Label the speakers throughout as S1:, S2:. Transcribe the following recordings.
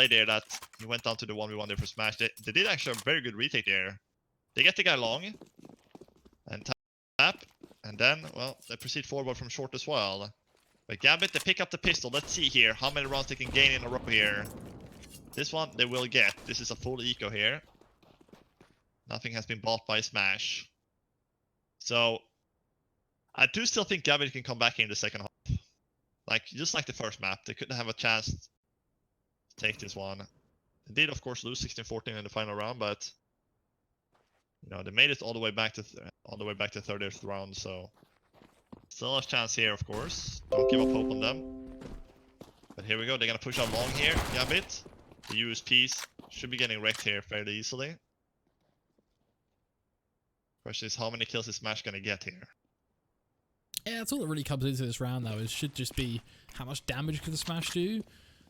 S1: there that he went down to the 1v1 there for Smash. They did actually a very good retake there. They get the guy long and tap, and then, well, they proceed forward from short as well. But Gambit, they pick up the pistol. Let's see here how many rounds they can gain in a row here. This one they will get. This is a full eco here. Nothing has been bought by Smash. So I do still think Gambit can come back here in the second half. Like, just like the first map, they couldn't have a chance to take this one. They did, of course, lose 16-14 in the final round, but you know, they made it all the way back to 30th round, so still a chance here, of course. Don't give up hope on them. But here we go. They're gonna push out long here. Gambit. The USPs should be getting wrecked here fairly easily. Question is, how many kills is Smash gonna get here?
S2: Yeah, that's all that really comes into this round, though. It should just be how much damage can the Smash do.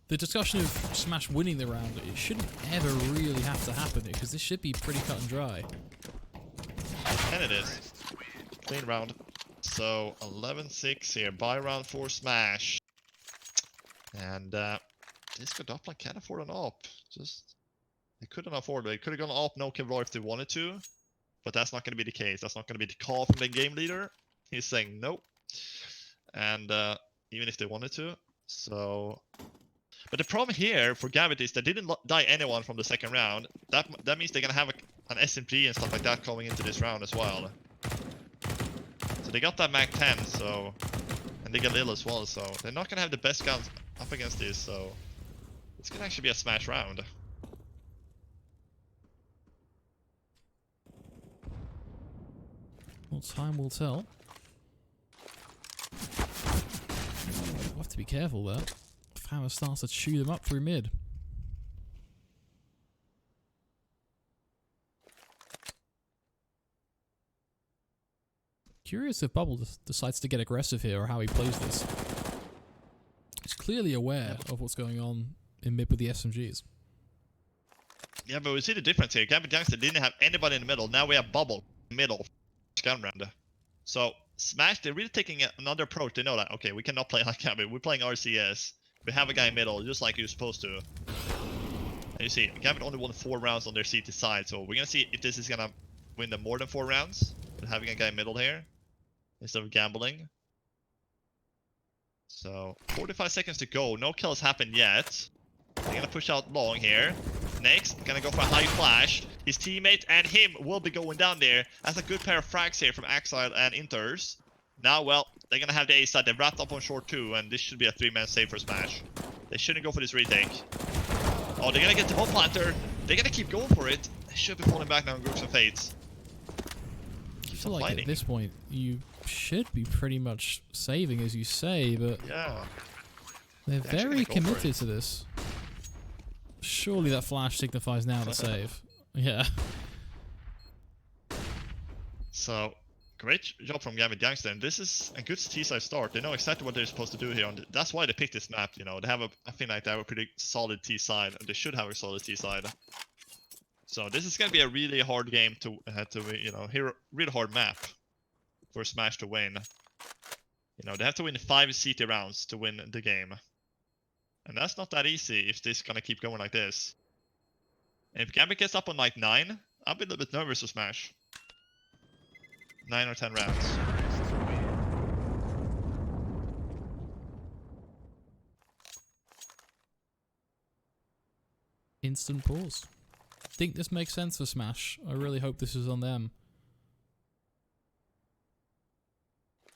S2: The discussion of Smash winning the round, it shouldn't ever really have to happen, because this should be pretty cut and dry.
S1: And it is. Clean round. So 11-6 here. Buy round for Smash. And Disco Doppler can't afford an op. Just they couldn't afford it. They could have gone op no kill if they wanted to, but that's not going to be the case. That's not going to be the call from the game leader. He's saying no, and even if they wanted to. So, but the problem here for Gambit is they didn't die anyone from the second round. That means they're gonna have an SMP and stuff like that going into this round as well. So they got that Mag 10, so, and they got Lil as well. So they're not gonna have the best guns up against this. So it's gonna actually be a Smash round.
S2: Well, time will tell. We'll have to be careful there. Hammer starts to chew them up through mid. Curious if Bubble decides to get aggressive here or how he plays this. He's clearly aware of what's going on in mid with the SMGs.
S1: Yeah, but we see the difference here. Gambit Youngster didn't have anybody in the middle. Now we have Bubble in the middle. Gun round. So Smash, they're really taking another approach. They know that, okay, we cannot play like Gambit. We're playing RCS. We have a guy in middle, just like you're supposed to. And you see, Gambit only won 4 rounds on their CT side, so we're gonna see if this is gonna win them more than 4 rounds with having a guy in middle here instead of gambling. So 45 seconds to go. No kills happened yet. They're gonna push out long here. Next, gonna go for a high flash. His teammate and him will be going down there. That's a good pair of frags here from Axile and Inters. Now, well, they're gonna have the A side. They're wrapped up on short too, and this should be a 3-man save for Smash. They shouldn't go for this retake. Oh, they're gonna get the bomb planter. They're gonna keep going for it. They should be falling back now in groups and fates.
S2: I feel like at this point, you should be pretty much saving, as you say, but
S1: yeah,
S2: they're very committed to this. Surely that flash signifies now the save. Yeah.
S1: So, great job from Gambit Youngster, and this is a good T-side start. They know exactly what they're supposed to do here. That's why they picked this map, you know. They have I think like they have a pretty solid T-side, and they should have a solid T-side. So this is going to be a really hard game to you know, a really hard map for Smash to win. You know, they have to win 5 CT rounds to win the game. And that's not that easy if this is gonna keep going like this. And if Gambit gets up on like 9, I'll be a little bit nervous to Smash. 9 or 10 rounds.
S2: Instant pause. Think this makes sense for Smash. I really hope this is on them.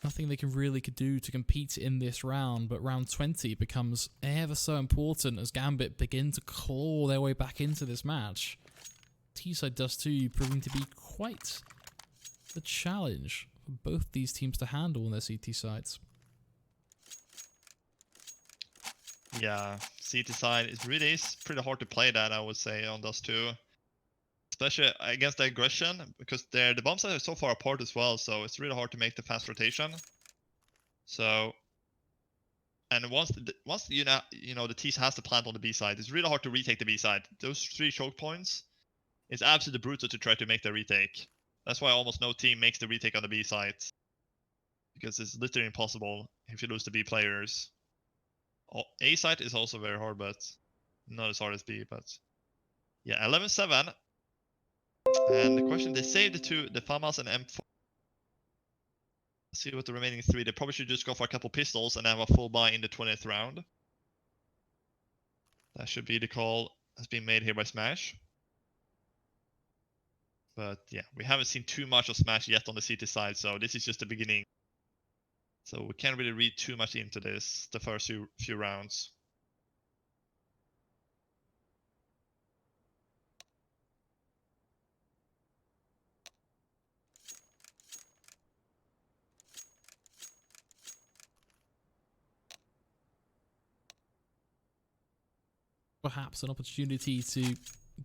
S2: Nothing they can really do to compete in this round, but round 20 becomes ever so important as Gambit begin to claw their way back into this match. T-side does too, proving to be quite the challenge for both these teams to handle on their CT sides.
S1: Yeah, CT side is pretty hard to play that, I would say, on those two. Especially against the aggression, because the bomb sides are so far apart as well, so it's really hard to make the fast rotation. So, and once you know the T has to plant on the B side, it's really hard to retake the B side. Those 3 choke points, it's absolutely brutal to try to make the retake. That's why almost no team makes the retake on the B side, because it's literally impossible if you lose the B players. A side is also very hard, but not as hard as B, but yeah, 11-7. And the question, they saved the FAMAS and M4. Let's see what the remaining 3. They probably should just go for a couple pistols and have a full buy in the 20th round. That should be the call that's being made here by Smash. But yeah, we haven't seen too much of Smash yet on the CT side, so this is just the beginning. So we can't really read too much into this, the first few rounds.
S2: Perhaps an opportunity to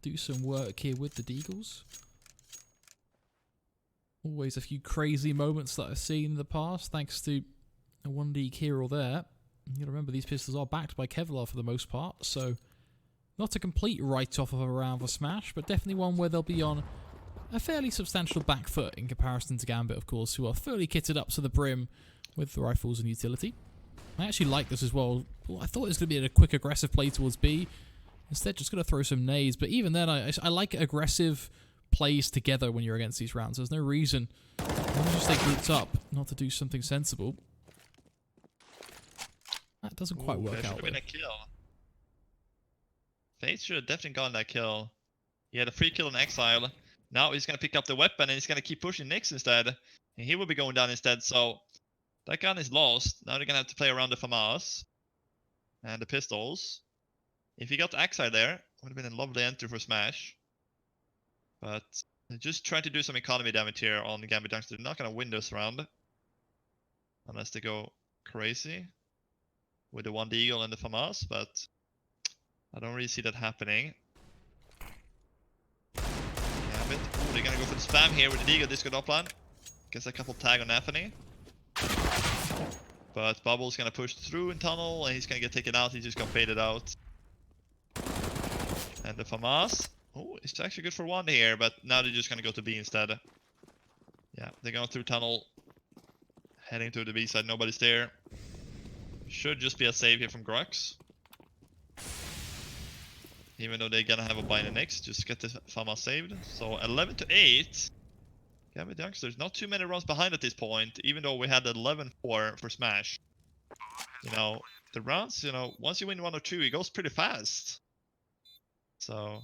S2: do some work here with the Deagles. Always a few crazy moments that I've seen in the past, thanks to a 1D here or there. You gotta remember, these pistols are backed by Kevlar for the most part, so not a complete write-off of a round for Smash, but definitely one where they'll be on a fairly substantial back foot in comparison to Gambit, of course, who are fully kitted up to the brim with the rifles and utility. I actually like this as well. I thought it was going to be a quick aggressive play towards B. Instead, just going to throw some nades. But even then, I like aggressive plays together when you're against these rounds. There's no reason, as long as you stay grouped up, not to do something sensible. That doesn't quite work out.
S1: Should have been a kill. FaZe should have definitely gotten that kill. He had a free kill in Exile. Now he's going to pick up the weapon and he's going to keep pushing Nyx instead. And he will be going down instead, so that gun is lost. Now they're going to have to play around the FAMAS and the pistols. If he got Exile there, it would have been a lovely entry for Smash. But they're just trying to do some economy damage here on the Gambit Youngster. They're not going to win this round. Unless they go crazy with the 1D Eagle and the FAMAS, but I don't really see that happening. Gambit. Ooh, they're gonna go for the spam here with the Deagle Disco Dopplan. Gets a couple tag on Anthony. But Bubble's gonna push through in tunnel and he's gonna get taken out. He just got faded out. And the FAMAS. Oh, it's actually good for one here, but now they're just gonna go to B instead. Yeah, they're going through tunnel. Heading to the B side, nobody's there. Should just be a save here from Grux. Even though they're gonna have a buy in the next, just get the FAMAS saved. So 11-8. Gambit Youngsters, not too many runs behind at this point, even though we had 11-4 for Smash. You know, the rounds, you know, once you win 1 or 2, it goes pretty fast. So,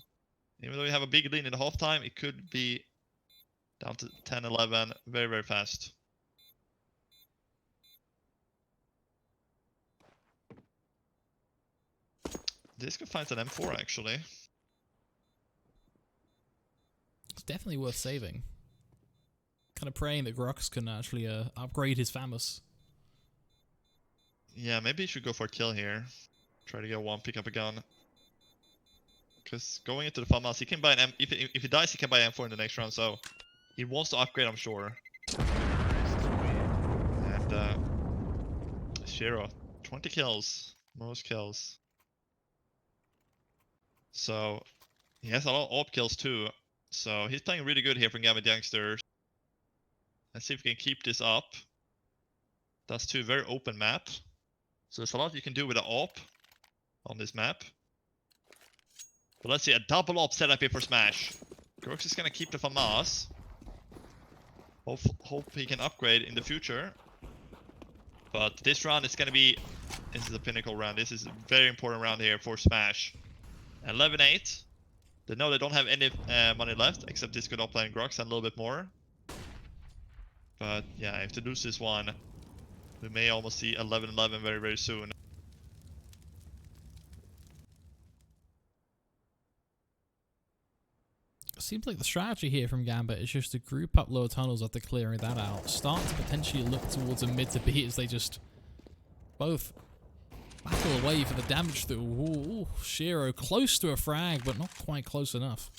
S1: even though you have a big lead in the halftime, it could be down to 10-11 very, very fast. Disco finds an M4 actually.
S2: It's definitely worth saving. Kind of praying that Grux can actually upgrade his FAMAS.
S1: Yeah, maybe he should go for a kill here. Try to get one, pick up a gun. Because going into the FAMAS, he can buy an M. If he dies, he can buy an M4 in the next round. So he wants to upgrade, I'm sure. And Shiro, 20 kills, most kills. So he has a lot of AWP kills too. So he's playing really good here for Gambit Youngsters. Let's see if we can keep this up. That's two very open map. So there's a lot you can do with an AWP on this map. But let's see, a double AWP setup here for Smash. Grux is gonna keep the FAMAS. Hope he can upgrade in the future. But this round is gonna be, this is a pinnacle round. This is a very important round here for Smash. 11-8. They know they don't have any money left, except Disco Doppler and Grux and a little bit more. But yeah, if they lose this one, we may almost see 11-11 very, very soon.
S2: Seems like the strategy here from Gambit is just to group up lower tunnels after clearing that out. Start to potentially look towards a mid to B as they just both battle away for the damage through. Ooh, Shiro close to a frag, but not quite close enough.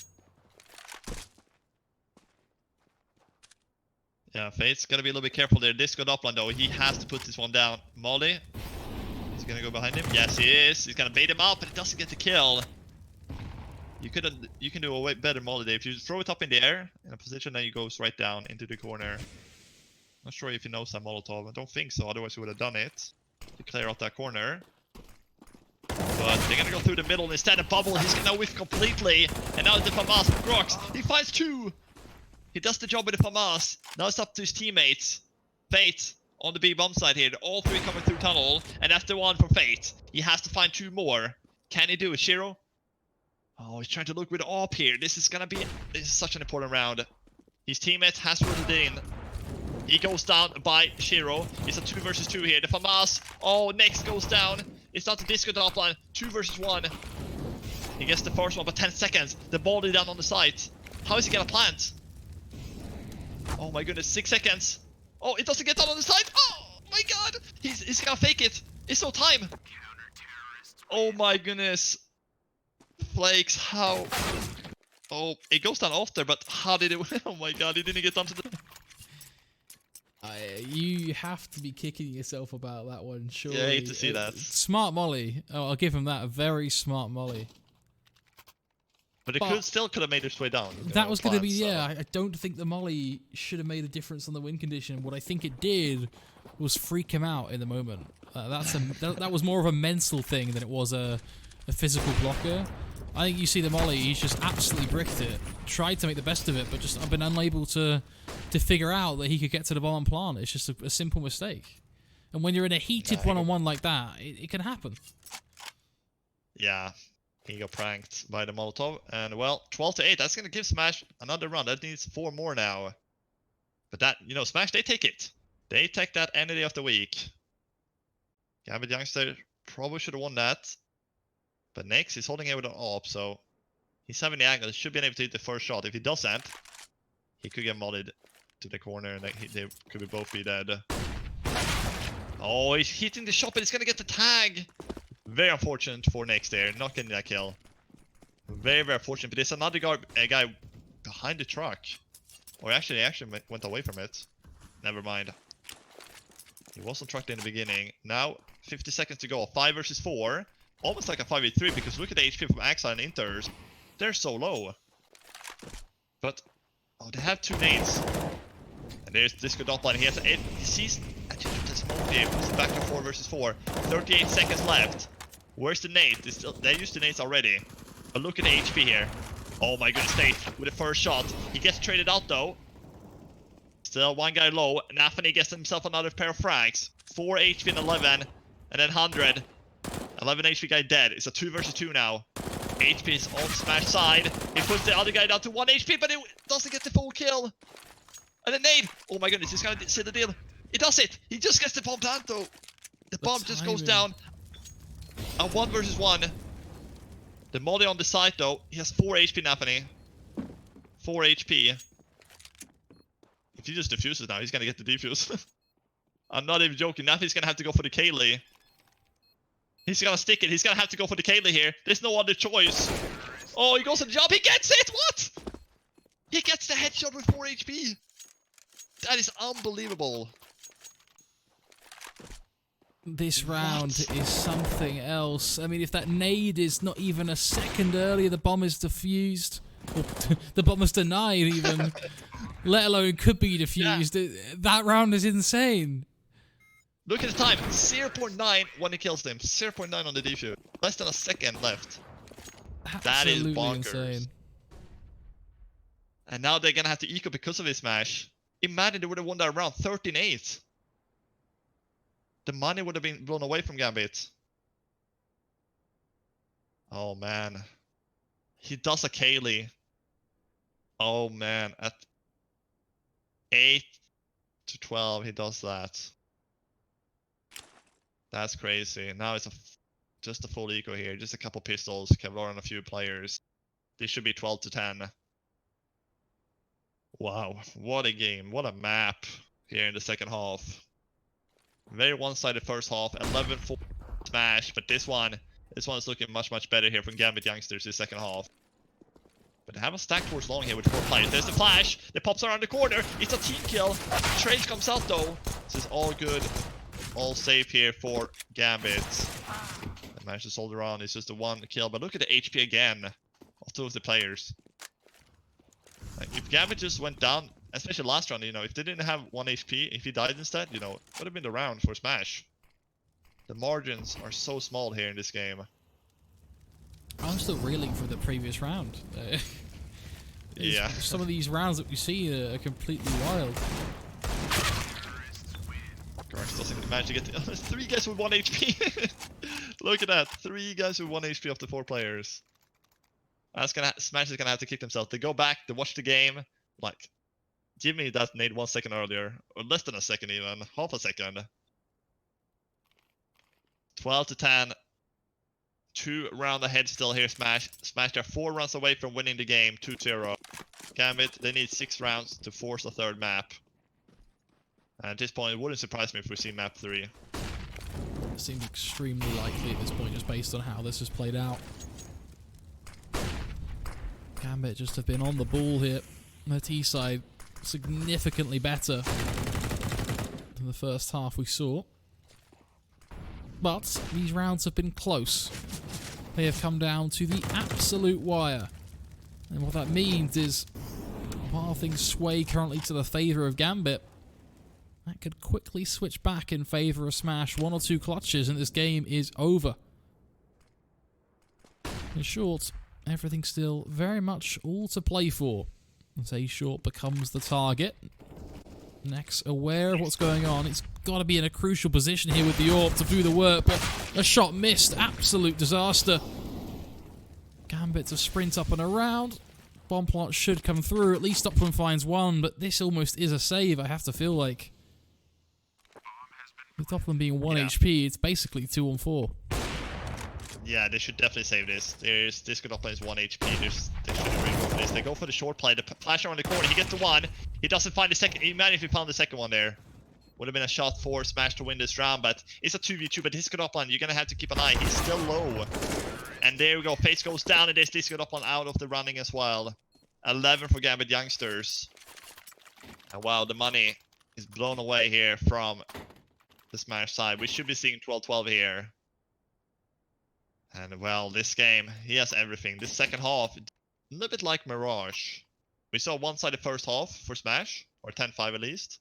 S1: Yeah, FaZe's gotta be a little bit careful there. Disco Doppler though, he has to put this one down. Molly, he's gonna go behind him. Yes, he is. He's gonna bait him out, but he doesn't get the kill. You can do a way better Molly there. If you throw it up in the air in a position, then it goes right down into the corner. Not sure if he knows that Molotov. I don't think so. Otherwise, he would have done it to clear out that corner. But But they're gonna go through the middle instead. A bubble, he's gonna whiff completely. And now the FAMAS from Grox. He finds 2. He does the job with the FAMAS. Now it's up to his teammates. Fate on the B bomb side here. All 3 coming through tunnel. And that's the one for Fate. He has to find 2 more. Can he do it, Shiro? Oh, he's trying to look with AWP here. This is such an important round. His teammate has rolled it in. He goes down by Shiro. It's a 2 versus 2 here. The FAMAS. Oh, next goes down. It's not the disco top line. 2 versus 1. He gets the first one, but 10 seconds. The ball is down on the site. How is he gonna plant? Oh my goodness, 6 seconds. Oh, it doesn't get down on the site. Oh my god. He's gonna fake it. It's no time. Oh my goodness. Flakes, how? Oh, it goes down after, but how did it? Oh my god, he didn't get down to the.
S2: You have to be kicking yourself about that one, surely.
S1: Yeah, I hate to see that.
S2: Smart molly. Oh, I'll give him that. A very smart molly.
S1: But it still could have made its way down.
S2: That was going to be, yeah. I don't think the molly should have made a difference on the win condition. What I think it did was freak him out in the moment. That was more of a mental thing than it was a physical blocker. I think you see the molly, he's just absolutely bricked it. Tried to make the best of it, but just I've been unable to figure out that he could get to the ball and plant. It's just a simple mistake. And when you're in a heated one-on-one like that, it can happen.
S1: Yeah, he got pranked by the Molotov. And well, 12-8, that's going to give Smash another run. That needs 4 more now. But that, Smash, they take it. They take that any day of the week. Gambit Youngster probably should have won that. But next, he's holding it with an AWP, so he's having the angle. He should be able to hit the first shot. If he doesn't, he could get modded to the corner, and they could both be dead. Oh, he's hitting the shot, but he's gonna get the tag. Very unfortunate for next there, not getting that kill. Very, very fortunate. But there's another guy behind the truck. Or actually, went away from it. Never mind. He wasn't trucked in the beginning. Now, 50 seconds to go. 5 versus 4. Almost like a 5v3, because look at the HP from Axa and Inters. They're so low. But, oh, they have 2 nades. And there's Disco Dotline. He sees actually the smoke here. It's back to 4 versus 4. 38 seconds left. Where's the nade? They used the nades already. But look at the HP here. Oh my goodness, Nate with the first shot. He gets traded out though. Still 1 guy low. Nafany gets himself another pair of frags. 4 HP and 11. And then 100. 11 HP guy dead. It's a 2 versus 2 now. HP is on Smash side. He puts the other guy down to 1 HP, but it doesn't get the full kill. And then nade. Oh my goodness, he's gonna seal the deal. He does it. He just gets the bomb plant though. The bomb just goes down. A 1 versus 1. The molly on the side though. He has 4 HP, Nafany. 4 HP. If he just defuses now, he's gonna get the defuse. I'm not even joking. Nafany's gonna have to go for the Kaylee. He's gonna stick it. He's gonna have to go for the Kaylee here. There's no other choice. Oh, he goes for the job. He gets it! What? He gets the headshot with 4 HP. That is unbelievable.
S2: This round is something else. I mean, if that nade is not even a second earlier, the bomb is defused. Or the bomb is denied even. Let alone could be defused. Yeah. That round is insane.
S1: Look at the time, 0.9 when he kills them, 0.9 on the defuse. Less than a second left. That is bonkers. Insane. And now they're gonna have to eco because of his smash. Imagine they would have won that round 13-8. The money would have been blown away from Gambit. Oh man. He does a Kaylee. Oh man, at 8 to 12 he does that. That's crazy. Now it's just a full eco here. Just a couple pistols, Kevlar and a few players. This should be 12 to 10. Wow, what a game. What a map here in the second half. Very one-sided first half. 11-4 smash, but this one is looking much, much better here from Gambit Youngsters this second half. But they have a stack towards long here with 4 players. There's the flash. The pops around the corner. It's a team kill. Trace comes out though. This is all good. All safe here for Gambit. They managed to hold around. It's just a 1 kill. But look at the HP again of 2 of the players. Like, if Gambit just went down, especially last round, if they didn't have 1 HP, if he died instead, it would have been the round for Smash. The margins are so small here in this game.
S2: I'm still reeling from the previous round.
S1: Yeah.
S2: Some of these rounds that we see are completely wild.
S1: Garx doesn't even manage to get the 3 guys with 1 HP. Look at that, 3 guys with 1 HP of the 4 players. Smash is gonna have to kick themselves. They go back, they watch the game. Like, Jimmy that nade 1 second earlier, or less than a second even, half a second. 12 to 10. 2 round ahead still here, Smash. Smash, they're 4 rounds away from winning the game, 2-0. Gambit, they need 6 rounds to force a 3rd map. And at this point, it wouldn't surprise me if we see map 3.
S2: It seems extremely likely at this point, just based on how this has played out. Gambit just have been on the ball here. The T side significantly better than the first half we saw. But these rounds have been close. They have come down to the absolute wire. And what that means is, while things sway currently to the favour of Gambit, that could quickly switch back in favour of Smash. 1 or 2 clutches and this game is over. In short, everything's still very much all to play for. As A Short becomes the target. Next, aware of what's going on. It's got to be in a crucial position here with the AWP to do the work, but a shot missed. Absolute disaster. Gambit to sprint up and around. Bomb plot should come through. At least Upland finds one, but this almost is a save, I have to feel like. With Upland being 1 HP, it's basically 2 on 4.
S1: Yeah, they should definitely save this. This good Upland is 1 HP. They shouldn't really go for this. They go for the short play. The flash around the corner. He gets the 1. He doesn't find the second. Imagine if he found the second one there. Would have been a shot for Smash to win this round, but it's a 2v2. But this good Upland, you're gonna have to keep an eye. He's still low. And there we go. Face goes down, and this good Upland out of the running as well. 11 for Gambit Youngsters. And wow, the money is blown away here from the Smash side. We should be seeing 12-12 here. And well, this game, he has everything. This second half, a little bit like Mirage. We saw one-sided first half for Smash, or 10-5 at least.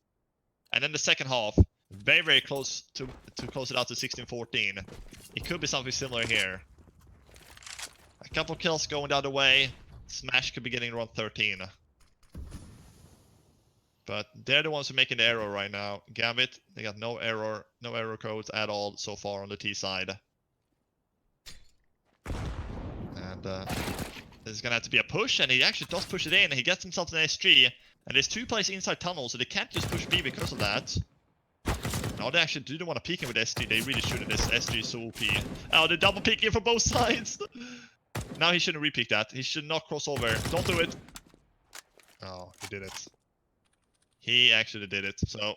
S1: And then the second half, very, very close to close it out to 16-14. It could be something similar here. A couple kills going the other way. Smash could be getting around 13. But they're the ones who are making the error right now. Gambit, they got no error codes at all so far on the T side. And there's gonna have to be a push, and he actually does push it in. He gets himself an SG, and there's 2 players inside tunnel, so they can't just push B because of that. Now they actually do want to peek him with SG. They really shouldn't. This SG is so OP. Oh, they're double peeking from both sides. Now he shouldn't repeat that. He should not cross over. Don't do it. Oh, he did it. He actually did it. So,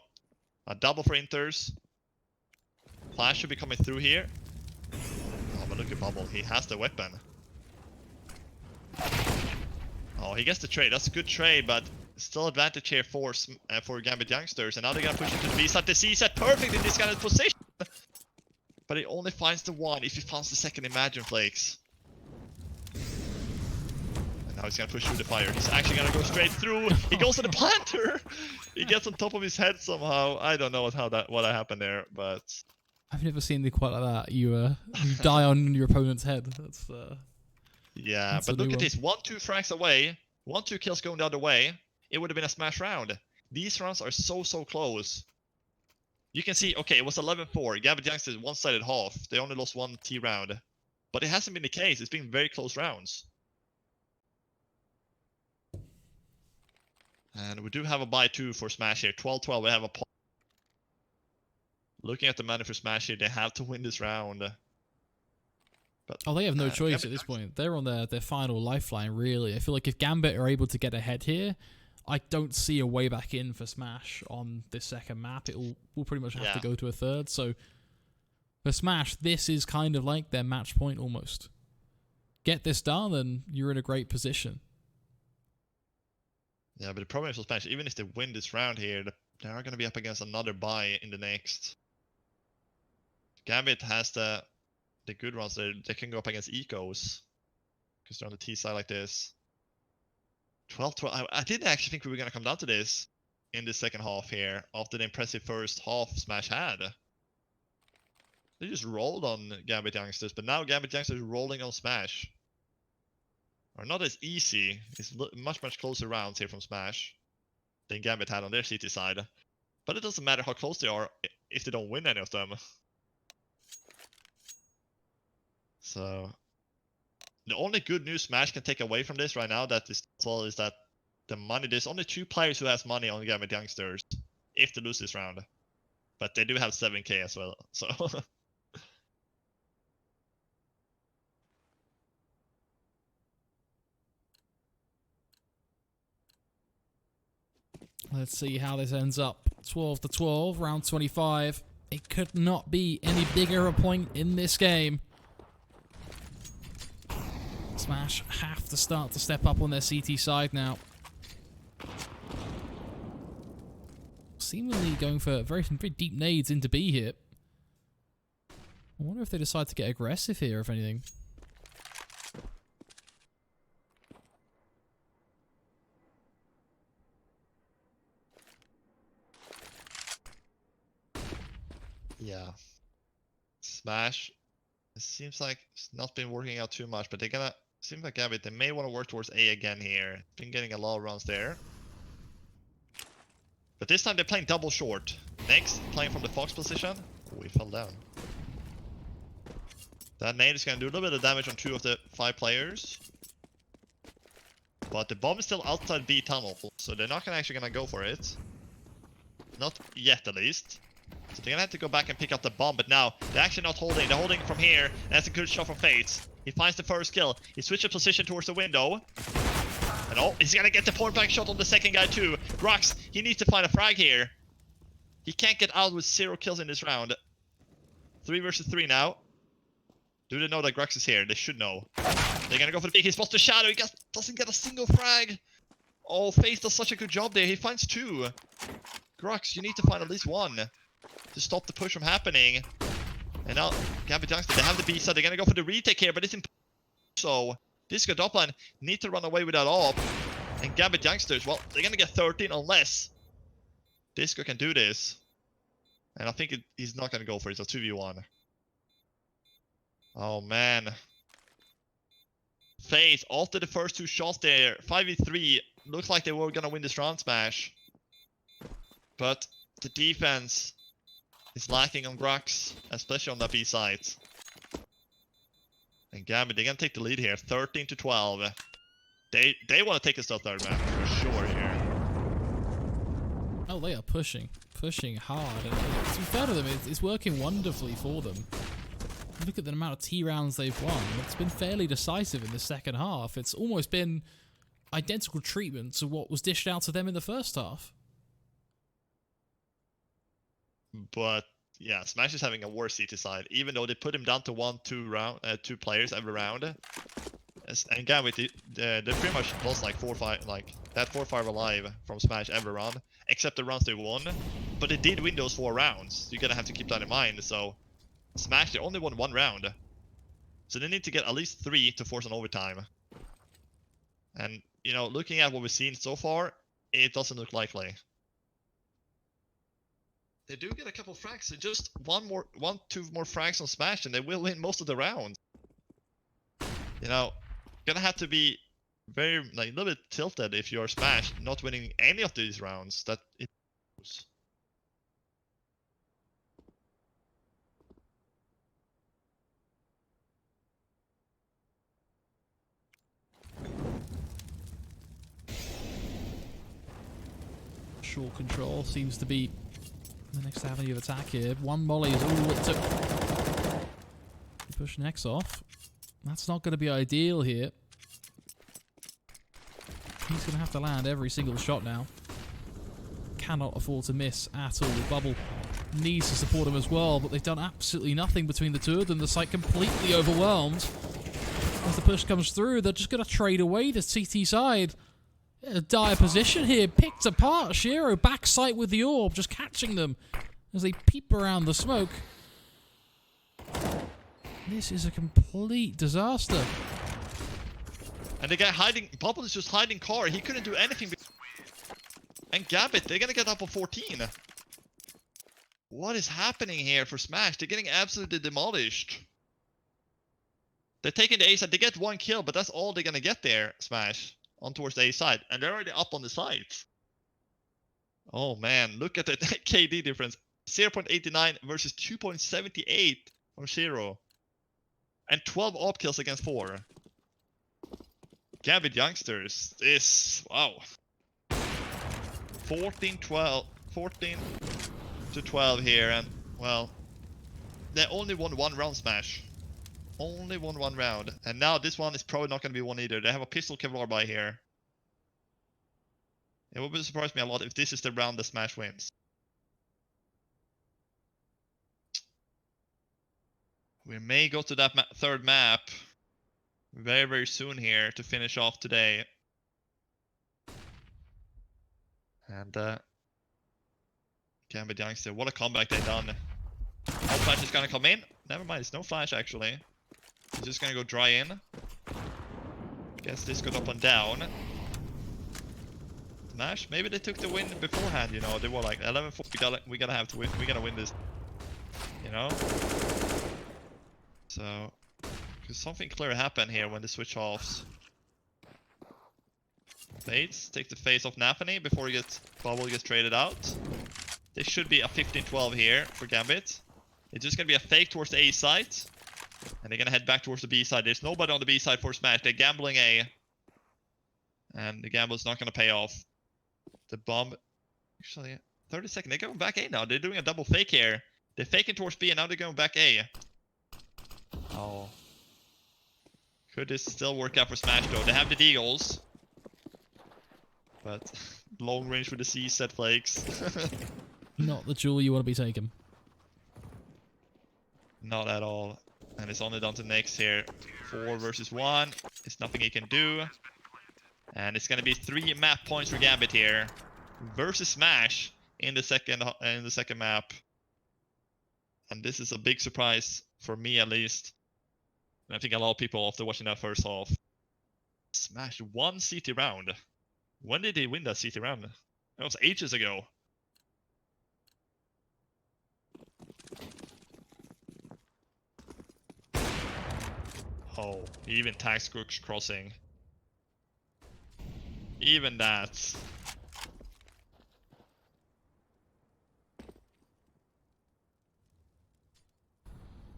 S1: a double for Inters. Flash should be coming through here. Oh, but look at Bubble. He has the weapon. Oh, he gets the trade. That's a good trade, but still advantage here for Gambit Youngsters. And now they're gonna push into the B side. The C set perfect in this kind of position. But he only finds the 1. If he finds the second, imagine Flakes. Now he's gonna push through the fire. He's actually gonna go straight through. He goes to the planter. He gets on top of his head somehow. I don't know what happened there, but
S2: I've never seen it quite like that. You die on your opponent's head. That's
S1: yeah.
S2: that's
S1: But look at this: 1-2 frags away, 1-2 kills going the other way. It would have been a Smash round. These rounds are so close. You can see, okay, it was 11-4. Gambit Youngsters one-sided half. They only lost 1 T round, but it hasn't been the case. It's been very close rounds. And we do have a buy 2 for Smash here. 12-12, we have a pot. Looking at the money for Smash here, they have to win this round. But,
S2: they have no choice at this point. They're on their final lifeline, really. I feel like if Gambit are able to get ahead here, I don't see a way back in for Smash on this second map. We'll pretty much have to go to a third. So for Smash, this is kind of like their match point almost. Get this done and you're in a great position.
S1: Yeah, but the problem is for Smash, even if they win this round here, they are going to be up against another buy in the next. Gambit has the good runs. They can go up against Ecos because they're on the T side like this. 12-12. I didn't actually think we were going to come down to this in the second half here after the impressive first half Smash had. They just rolled on Gambit Youngsters, but now Gambit Youngsters is rolling on Smash. are not as easy. It's much closer rounds here from Smash than Gambit had on their CT side. But it doesn't matter how close they are if they don't win any of them. So the only good news Smash can take away from this right now is that the money, there's only 2 players who has money on Gambit Youngsters if they lose this round. But they do have 7k as well, so
S2: Let's see how this ends up. 12-12, round 25. It could not be any bigger a point in this game. Smash have to start to step up on their CT side now. Seemingly going for very deep nades into B here. I wonder if they decide to get aggressive here, if anything.
S1: yeah. Smash, it seems like it's not been working out too much, but they're gonna, seems like Gambit, they may want to work towards A again here. Been getting a lot of runs there. But this time they're playing double short. Next, playing from the Fox position. Oh, he fell down. That nade is going to do a little bit of damage on 2 of the 5 players. But the bomb is still outside B tunnel, so they're not actually going to go for it. Not yet, at least. So they're going to have to go back and pick up the bomb, but now they're actually not holding. They're holding from here, and that's a good shot from Fates. He finds the first kill. He switches position towards the window. And oh, he's gonna get the point blank shot on the second guy too. Grux, he needs to find a frag here. He can't get out with 0 kills in this round. 3 versus 3 now. Do they know that Grux is here? They should know. They're gonna go for the peek. He spots the shadow. He doesn't get a single frag. Oh, Faith does such a good job there. He finds 2. Grux, you need to find at least 1 to stop the push from happening. And now, Gambit Youngster, they have the B side. They're gonna go for the retake here, but it's impossible. So Disco Dopline need to run away with that op. And Gambit Youngsters, well, they're gonna get 13 unless Disco can do this. And I think he's not gonna go for it. It's a 2v1. Oh man. Faith, after the first 2 shots there, 5v3, looks like they were gonna win this round, Smash. But the defense is lacking on Grux, especially on that B side. And Gambit, they're gonna take the lead here, 13-12. They want to take us to the 3rd map for sure here.
S2: Oh, they are pushing hard. And to be fair to them, it's working wonderfully for them. Look at the amount of T rounds they've won. It's been fairly decisive in the second half. It's almost been identical treatment to what was dished out to them in the first half.
S1: But yeah, Smash is having a worse CT side, even though they put him down to 2 players every round. And Gambit, they pretty much lost like 4 or 5, like that 4 or 5 alive from Smash every round, except the rounds they won. But they did win those 4 rounds. You're gonna have to keep that in mind. So Smash, they only won 1 round, so they need to get at least 3 to force an overtime. And you know, looking at what we've seen so far, it doesn't look likely. They do get a couple frags, so just 2 more frags on Smash and they will win most of the rounds. You know, gonna have to be very, like, a little bit tilted if you're Smash not winning any of these rounds. That it goes.
S2: Short control seems to be the next avenue of attack here. 1 molly is all it took. Push Nex off. That's not going to be ideal here. He's going to have to land every single shot now. Cannot afford to miss at all. Bubble needs to support him as well, but they've done absolutely nothing between the 2 of them. The site completely overwhelmed. As the push comes through, they're just going to trade away the CT side. A dire position here, picked apart. Shiro back sight with the orb, just catching them as they peep around the smoke. This is a complete disaster.
S1: And the guy hiding, Bubble is just hiding car. He couldn't do anything. And Gambit, they're gonna get up on 14. What is happening here for Smash? They're getting absolutely demolished. They're taking the A side. They get 1 kill, but that's all they're gonna get there, Smash. On towards the A side. And they're already up on the sides. Oh man, look at the KD difference. 0.89 versus 2.78 from Shiro. And 12 op kills against 4. Gambit youngsters. This, wow. 14 to 12 here, and well, they only won 1 round, Smash. Only won 1 round, and now this one is probably not going to be one either. They have a pistol Kevlar by here. It would surprise me a lot if this is the round that Smash wins. We may go to that third map very, very soon here to finish off today. And Gambit youngster, what a comeback they done. No flash is gonna come in. Never mind, it's no flash actually. He's just gonna go dry in. Guess this got up and down. Smash, maybe they took the win beforehand, you know. They were like 11-4, we gotta have to win, we gotta win this, you know. So, because something clear happened here when the switch offs. Fates take the face off Nathany before Bubble gets traded out. There should be a 15-12 here for Gambit. It's just gonna be a fake towards the A side. And they're gonna head back towards the B side. There's nobody on the B side for Smash. They're gambling A. And the gamble is not gonna pay off. The bomb, actually, 30 seconds. They're going back A now. They're doing a double fake here. They're faking towards B and now they're going back A. Oh. Could this still work out for Smash though? They have the Deagles. But long range with the C set flakes.
S2: Not the jewel you want to be taking.
S1: Not at all. And it's only down to next here. 4 versus 1. It's nothing he can do. And it's gonna be 3 map points for Gambit here. Versus Smash in the second map. And this is a big surprise for me at least. And I think a lot of people after watching that first half. Smash 1 CT round. When did they win that CT round? That was ages ago. Oh, even tax crooks crossing. Even that.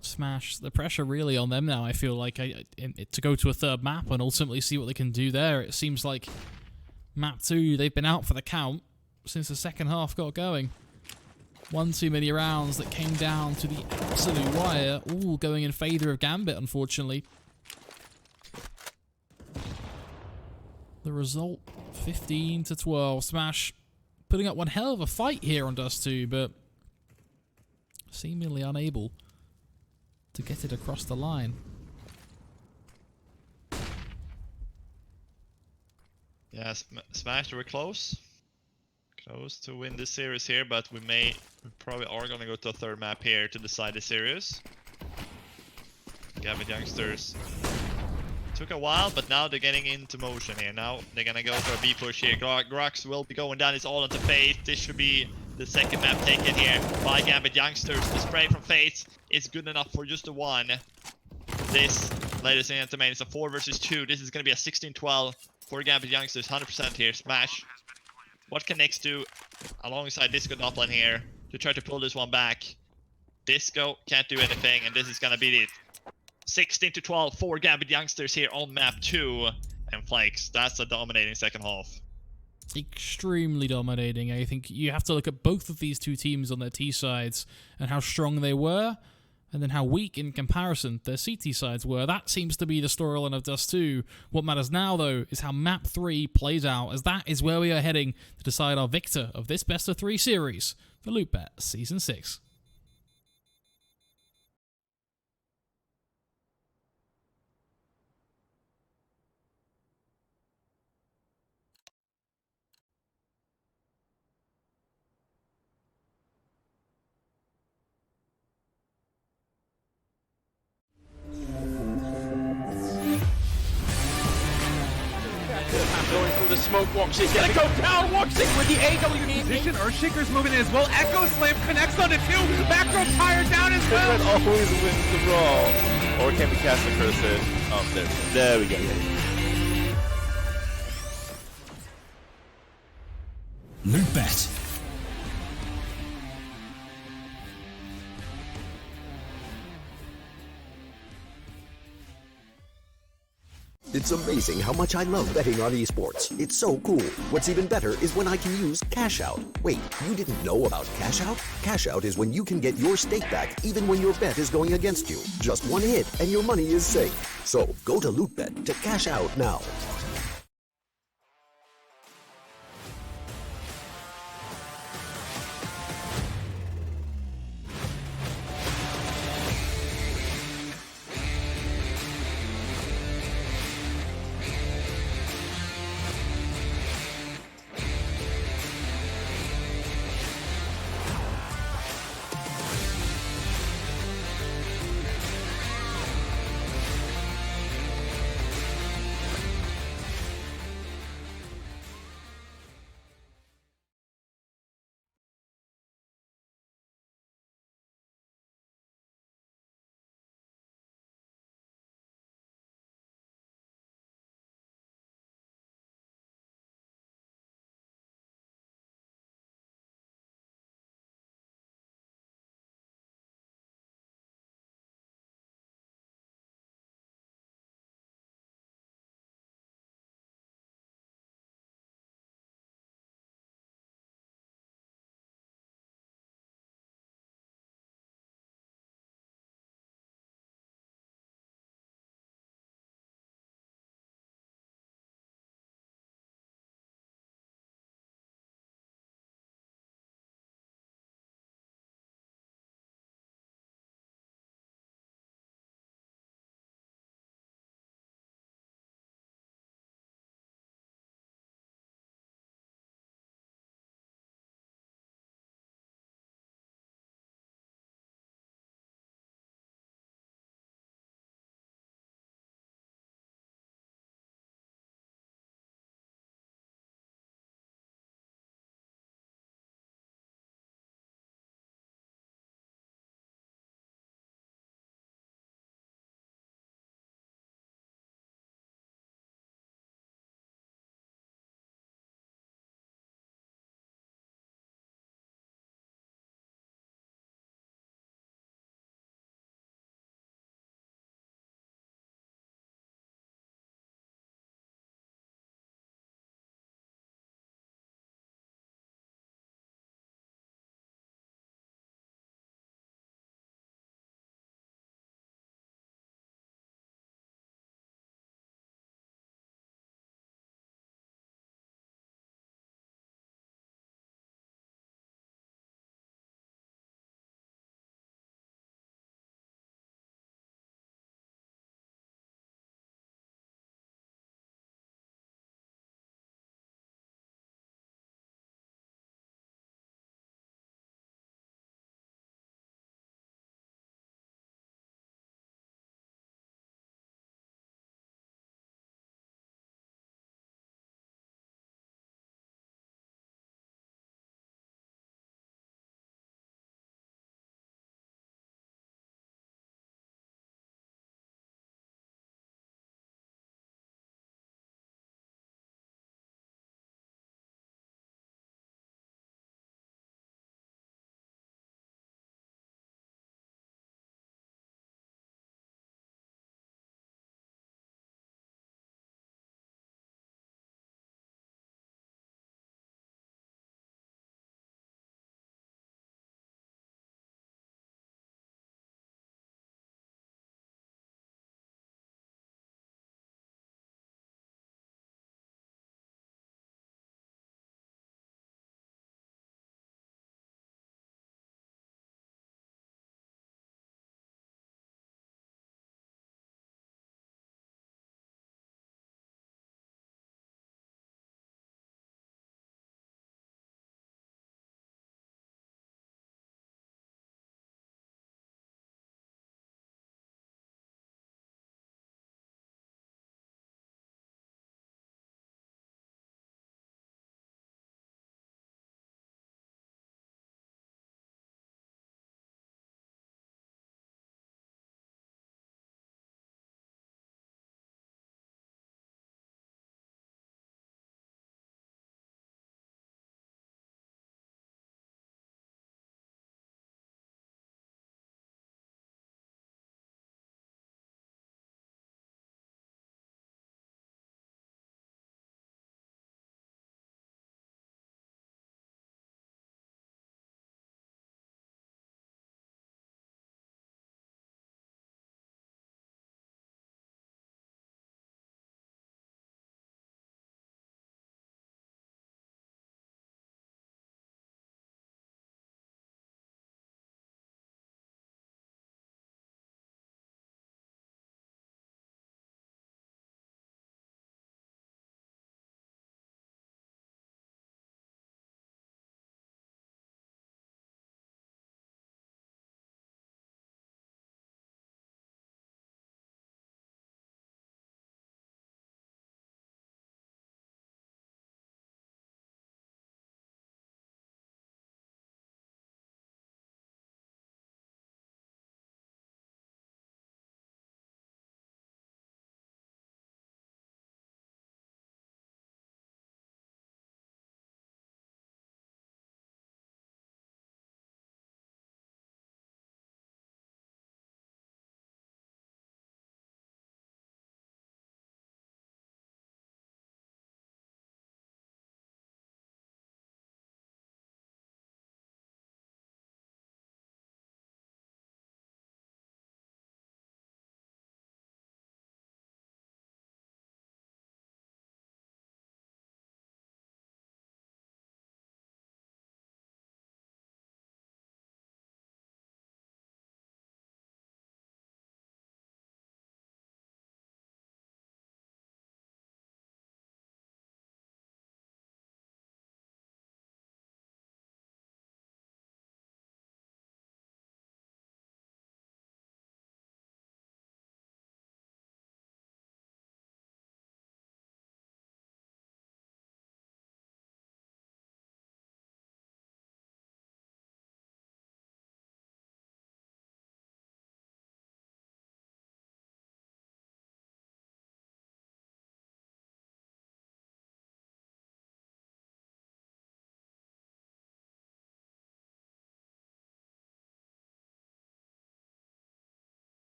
S2: Smash, the pressure really on them now, I feel like, to go to a third map and ultimately see what they can do there. It seems like map 2, they've been out for the count since the second half got going. 1 too many rounds that came down to the absolute wire, all going in favour of Gambit, unfortunately. The result, 15-12. Smash putting up one hell of a fight here on Dust 2, but seemingly unable to get it across the line.
S1: Yeah, Smash, we're close. Close to win this series here, but we probably are gonna go to a third map here to decide the series. Gambit youngsters. Took a while, but now they're getting into motion here. Now they're gonna go for a B push here. Grux will be going down. It's all into Fate. This should be the second map taken here by Gambit youngsters. The spray from Fate is good enough for just a 1. This, ladies and gentlemen, is a 4 versus 2. This is gonna be a 16-12 for Gambit youngsters. 100% here. Smash. What can X do alongside Disco Doppler here to try to pull this one back? Disco can't do anything, and this is gonna be it. 16-12 for Gambit youngsters here on map 2. And Flakes, that's a dominating second half.
S2: Extremely dominating. I think you have to look at both of these two teams on their T sides and how strong they were, and then how weak in comparison their CT sides were. That seems to be the storyline of Dust 2. What matters now, though, is how map 3 plays out, as that is where we are heading to decide our victor of this best of 3 series for Lootbet Season 6.
S3: Going through the smoke, Woxi's gonna go down, Woxi's with the AW
S4: position. Earthshaker's moving in as well. Echo Slam connects on to 2. Back row tire down as well.
S3: always wins the brawl. Or can we cast the cursor? Oh, there.
S5: There we go. Yeah.
S6: Lootbet.
S7: It's amazing how much I love betting on esports. It's so cool. What's even better is when I can use Cash Out. Wait, you didn't know about Cash Out? Cash Out is when you can get your stake back even when your bet is going against you. Just one hit and your money is safe. So go to Lootbet to cash out now.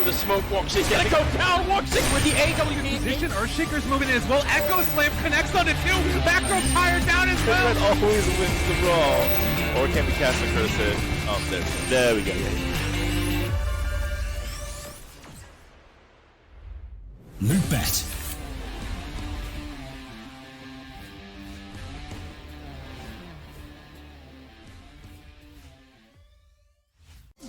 S3: through the smoke. Woxic gonna go down. Woxic with the AW need.
S4: Position Earthshaker's moving in as well. Echo Slam connects onto two. Back row tired down as well.
S5: Red always wins the brawl. Or can we cast a curse it? Oh, there we go.
S6: Lootbet.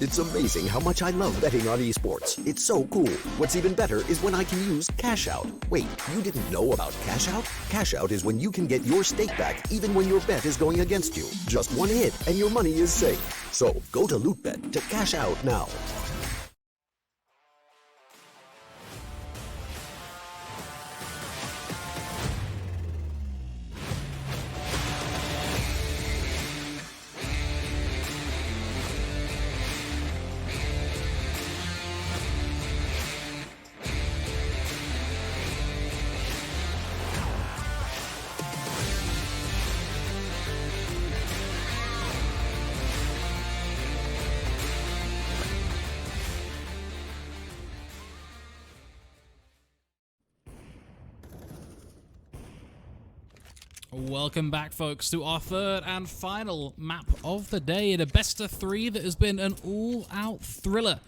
S7: It's amazing how much I love betting on esports. It's so cool. What's even better is when I can use Cash Out. Wait, you didn't know about Cash Out? Cash Out is when you can get your stake back even when your bet is going against you. Just one hit and your money is safe. So go to Lootbet to cash out now.
S2: Welcome back, folks, to our third and final map of the day in a best of three that has been an all-out thriller.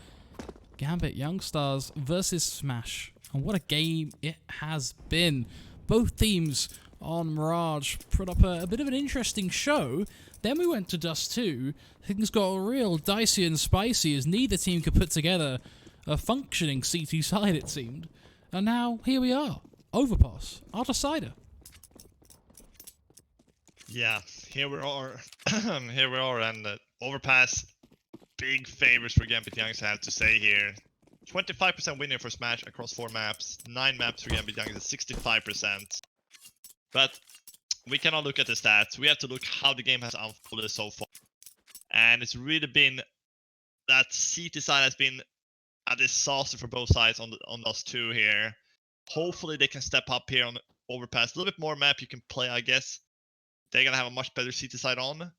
S2: Gambit Youngstars versus Smash. And what a game it has been. Both teams on Mirage put up a bit of an interesting show. Then we went to Dust 2. Things got real dicey and spicy as neither team could put together a functioning CT side, it seemed. And now, here we are. Overpass, our decider.
S1: Yeah, here we are. Here we are, and Overpass, big favors for Gambit Youngs, I have to say here. 25% winning for Smash across 4 maps. 9 maps for Gambit Youngs is 65%. But we cannot look at the stats. We have to look how the game has unfolded so far. And it's really been that CT side has been a disaster for both sides on those 2 here. Hopefully they can step up here on Overpass. A little bit more map you can play, I guess. They're gonna have a much better CT side on.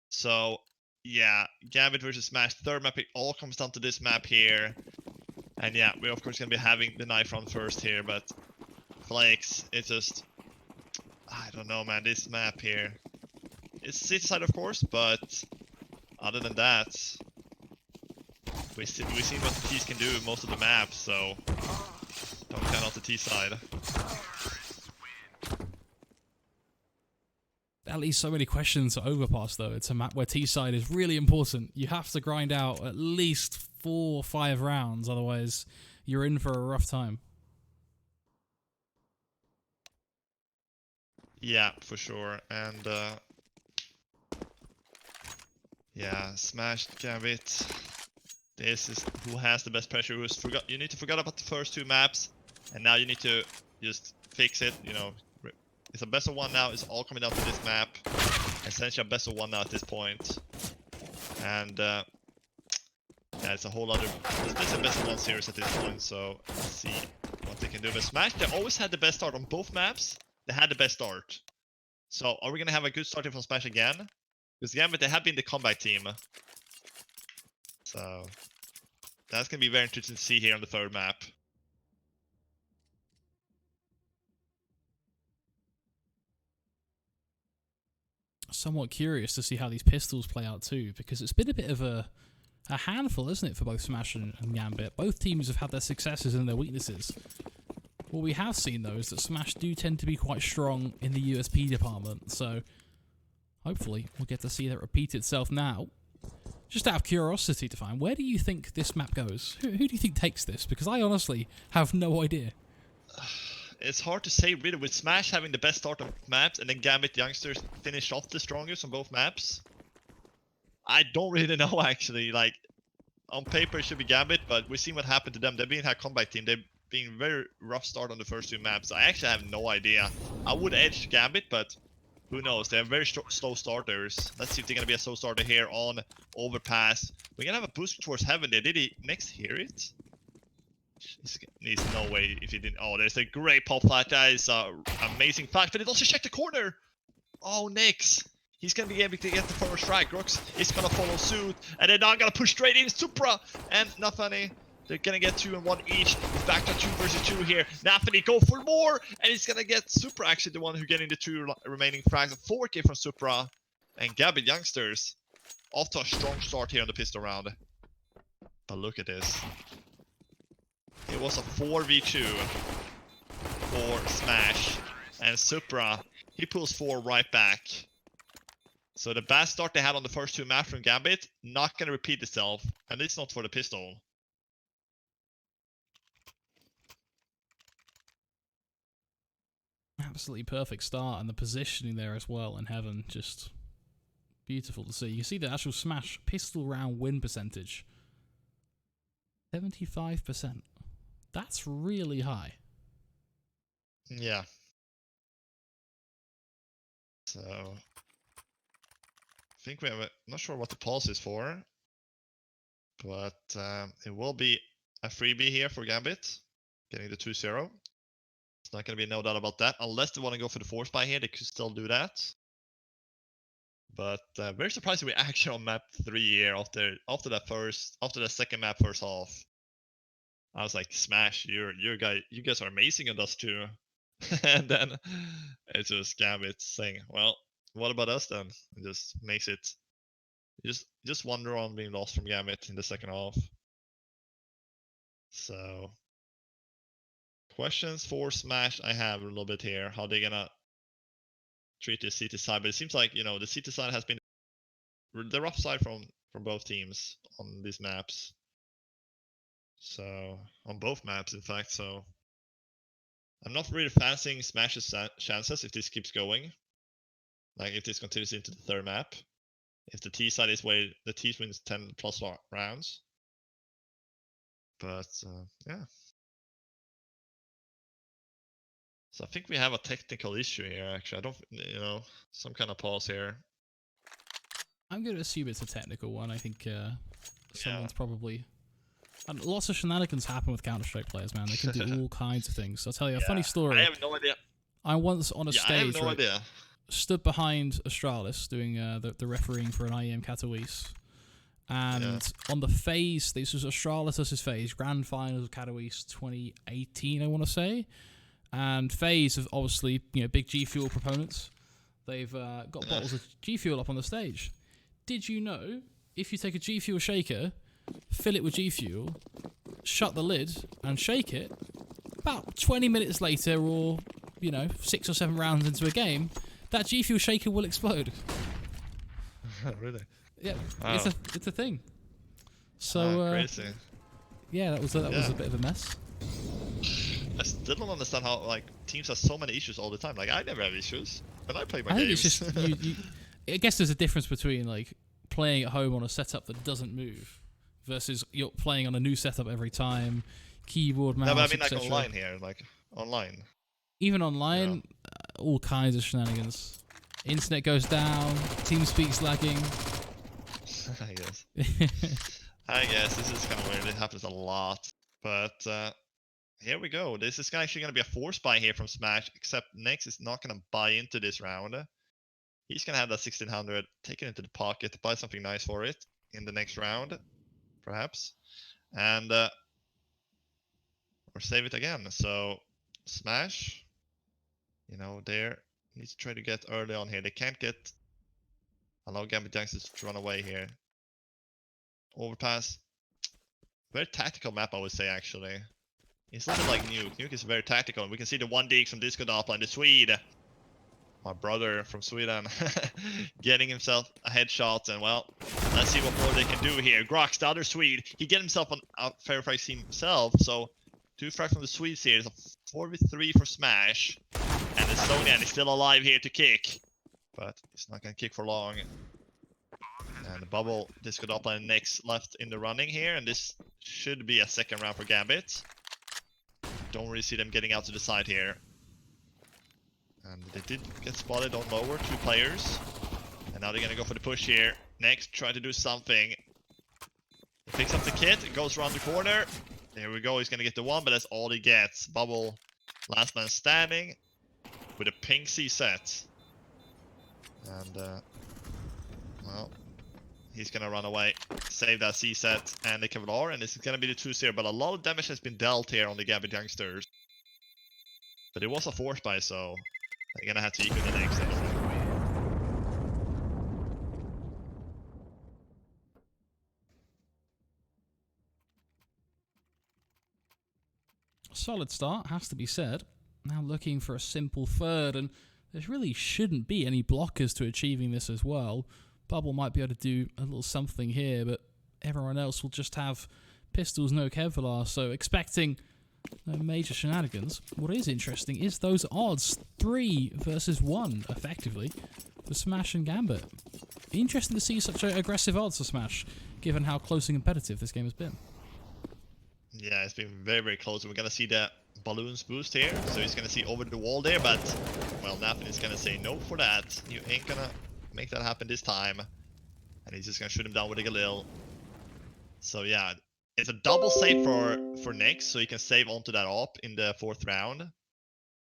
S1: So yeah, Gambit versus Smash, third map, it all comes down to this map here. And yeah, we're of course gonna be having the knife round first here, but Flakes, it's just, I don't know, man, this map here. It's CT side of course, but other than that, we see what the T's can do in most of the maps, so don't count out the T side.
S2: That leaves so many questions to Overpass, though. It's a map where T-side is really important. You have to grind out at least 4 or 5 rounds, otherwise you're in for a rough time.
S1: Yeah, for sure. And yeah, Smash, Gambit. This is who has the best pressure. You need to forget about the first 2 maps, and now you need to just fix it, you know. It's a best of 1 now, it's all coming down to this map. Essentially a best of 1 now at this point. And yeah, it's a whole other, it's a best of 1 series at this point, so let's see what they can do. But Smash, they always had the best start on both maps. They had the best start. So are we gonna have a good starting from Smash again? Because Gambit, they have been the comeback team. So that's gonna be very interesting to see here on the third map.
S2: Somewhat curious to see how these pistols play out too, because it's been a bit of a handful, isn't it, for both Smash and Gambit. Both teams have had their successes and their weaknesses. What we have seen, though, is that Smash do tend to be quite strong in the USP department, so hopefully we'll get to see that repeat itself now. Just out of curiosity to find, where do you think this map goes? Who do you think takes this? Because I honestly have no idea.
S1: It's hard to say really, with Smash having the best start on maps and then Gambit Youngsters finish off the strongest on both maps. I don't really know actually, like on paper it should be Gambit, but we've seen what happened to them. They've been a comeback team, they've been very rough start on the first 2 maps. I actually have no idea. I would edge Gambit, but who knows, they have very slow starters. Let's see if they're gonna be a slow starter here on Overpass. We're gonna have a boost towards Heaven there. Did he next hear it? Needs no way if he didn't. Oh, there's a great pop flash. That is amazing flash, but it also checked the corner. Oh, Nyx. He's gonna be able to get the first strike. Rox is gonna follow suit, and they're not gonna push straight in Supra. And not funny. They're gonna get 2 and 1 each. Back to 2 versus 2 here. Napoli go for more, and he's gonna get Supra, actually the one who getting the 2 remaining frags. 4K from Supra, and Gambit youngsters off to a strong start here on the pistol round. But look at this. It was a 4v2 for Smash, and Supra, he pulls 4 right back. So the bad start they had on the first 2 maps from Gambit, not gonna repeat itself, and it's not for the pistol.
S2: Absolutely perfect start, and the positioning there as well in Heaven, just beautiful to see. You see the actual Smash pistol round win percentage, 75%. That's really high.
S1: Yeah. So I think we have not sure what the pulse is for, but it will be a freebie here for Gambit, getting the 2-0. It's not going to be no doubt about that, unless they want to go for the force buy here. They could still do that. But very surprised we actually on map 3 here after that second map first half. I was like, Smash, you guys are amazing on us too. And then it's just Gambit saying, well, what about us then? It just makes it just wonder on being lost from Gambit in the second half. So questions for Smash I have a little bit here. How they gonna treat the CT side, but it seems like, you know, the CT side has been the rough side from both teams on these maps. So on both maps, in fact. So I'm not really fancying Smash's chances if this keeps going. Like if this continues into the third map. If the T side is where the T wins 10 plus rounds. But yeah. So I think we have a technical issue here, actually. I don't, you know, some kind of pause here.
S2: I'm going to assume it's a technical one. I think someone's probably... And lots of shenanigans happen with Counter-Strike players, man. They can do all kinds of things. I'll tell you a funny story.
S1: I have no idea.
S2: I once on a stage
S1: I have no idea.
S2: Stood behind Astralis doing the refereeing for an IEM Katowice. And on the phase, this was Astralis versus FaZe, Grand Finals of Katowice 2018, I want to say. And FaZe have obviously, you know, big G Fuel proponents. They've got bottles of G Fuel up on the stage. Did you know if you take a G Fuel shaker, fill it with G Fuel, shut the lid, and shake it, about 20 minutes later, or, you know, 6 or 7 rounds into a game, that G Fuel shaker will explode.
S1: Really?
S2: Yeah, wow. It's a thing. So
S1: crazy.
S2: Yeah, that was a bit of a mess.
S1: I still don't understand how like teams have so many issues all the time. Like I never have issues when I play my games.
S2: I think it's just I guess there's a difference between like playing at home on a setup that doesn't move versus you're playing on a new setup every time, keyboard, mouse.
S1: No, but I mean
S2: like
S1: online here, like online.
S2: Even online, all kinds of shenanigans. Internet goes down, TeamSpeak's lagging.
S1: I guess. I guess this is kind of weird. It happens a lot, but here we go. This is actually going to be a force buy here from Smash, except Nex is not going to buy into this round. He's going to have that 1600, take it into the pocket, buy something nice for it in the next round, perhaps, and or save it again. So Smash, you know, they need to try to get early on here. They can't get. Allow Gambit youngsters to run away here. Overpass. Very tactical map, I would say, actually. It's a little bit like Nuke. Nuke is very tactical. We can see the 1D from Disco Doppler and the Swede. My brother from Sweden. Getting himself a headshot. And, well, let's see what more they can do here. Grox, the other Swede. He get himself on a fair frag team himself. So, 2 frags from the Swedes here. It's a 4v3 for Smash. And the Estonian is still alive here to kick. But he's not going to kick for long. And the bubble, Disco Doppler and Nex left in the running here. And this should be a second round for Gambit. Don't really see them getting out to the side here. And they did get spotted on lower, 2 players. And now they're going to go for the push here. Nex try to do something. He picks up the kit, goes around the corner. There we go, he's going to get the 1, but that's all he gets. Bubble, last man standing with a pink C set. And, well, He's gonna run away, save that C set and the Kevlar, and this is gonna be the 2-0. But a lot of damage has been dealt here on the Gambit youngsters. But it was a force buy, so they're gonna have to equal the next stage.
S2: Solid start, has to be said. Now looking for a simple third, and there really shouldn't be any blockers to achieving this as well. Bubble might be able to do a little something here, but everyone else will just have pistols, no Kevlar, so expecting no major shenanigans. What is interesting is those odds, 3 versus 1, effectively, for Smash and Gambit. Interesting to see such aggressive odds for Smash, given how close and competitive this game has been.
S1: Yeah, it's been very, very close. We're gonna see the balloons boost here, so he's gonna see over the wall there, but, well, Nathan is gonna say no for that. You ain't gonna make that happen this time. And he's just gonna shoot him down with a Galil. So yeah, it's a double save for Nyx, so he can save onto that op in the 4th round.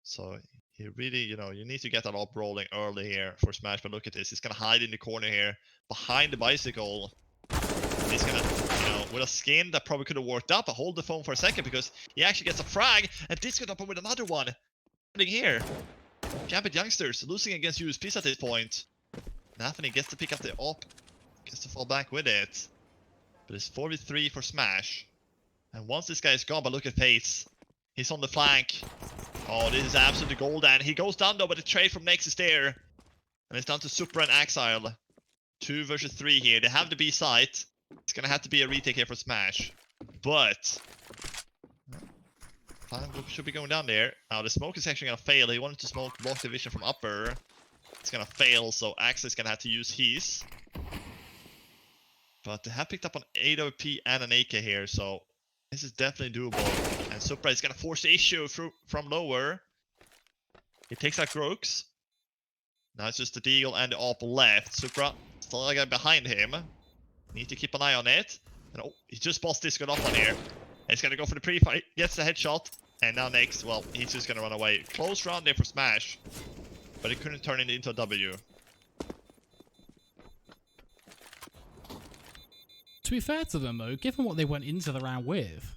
S1: So he really, you know, you need to get that op rolling early here for Smash, but look at this. He's gonna hide in the corner here, behind the bicycle. He's gonna, you know, with a skin that probably could have worked out, but hold the phone for a second because he actually gets a frag, and Disco up with another one. Here. Gambit youngsters losing against USPs at this point. Nathan gets to pick up the op, gets to fall back with it. But it's 4v3 for Smash. And once this guy is gone, but look at Pace. He's on the flank. Oh, this is absolutely golden. He goes down though, but the trade from Nyx is there. And it's down to Supra and Axile. 2 versus 3 here. They have the B site. It's gonna have to be a retake here for Smash. But time should be going down there. Now the smoke is actually gonna fail. He wanted to smoke block the vision from upper. It's gonna fail, so Axel is gonna have to use his. But they have picked up an AWP and an AK here, so this is definitely doable. And Supra is gonna force the issue from lower. He takes out Grooks. Now it's just the Deagle and the Op left. Supra still a guy behind him. Need to keep an eye on it. And oh, he just bossed Disco off on here. And he's gonna go for the pre-fight, gets the headshot. And now Nyx, well, he's just gonna run away. Close round there for Smash. But it couldn't turn it into a W.
S2: To be fair to them though, given what they went into the round with,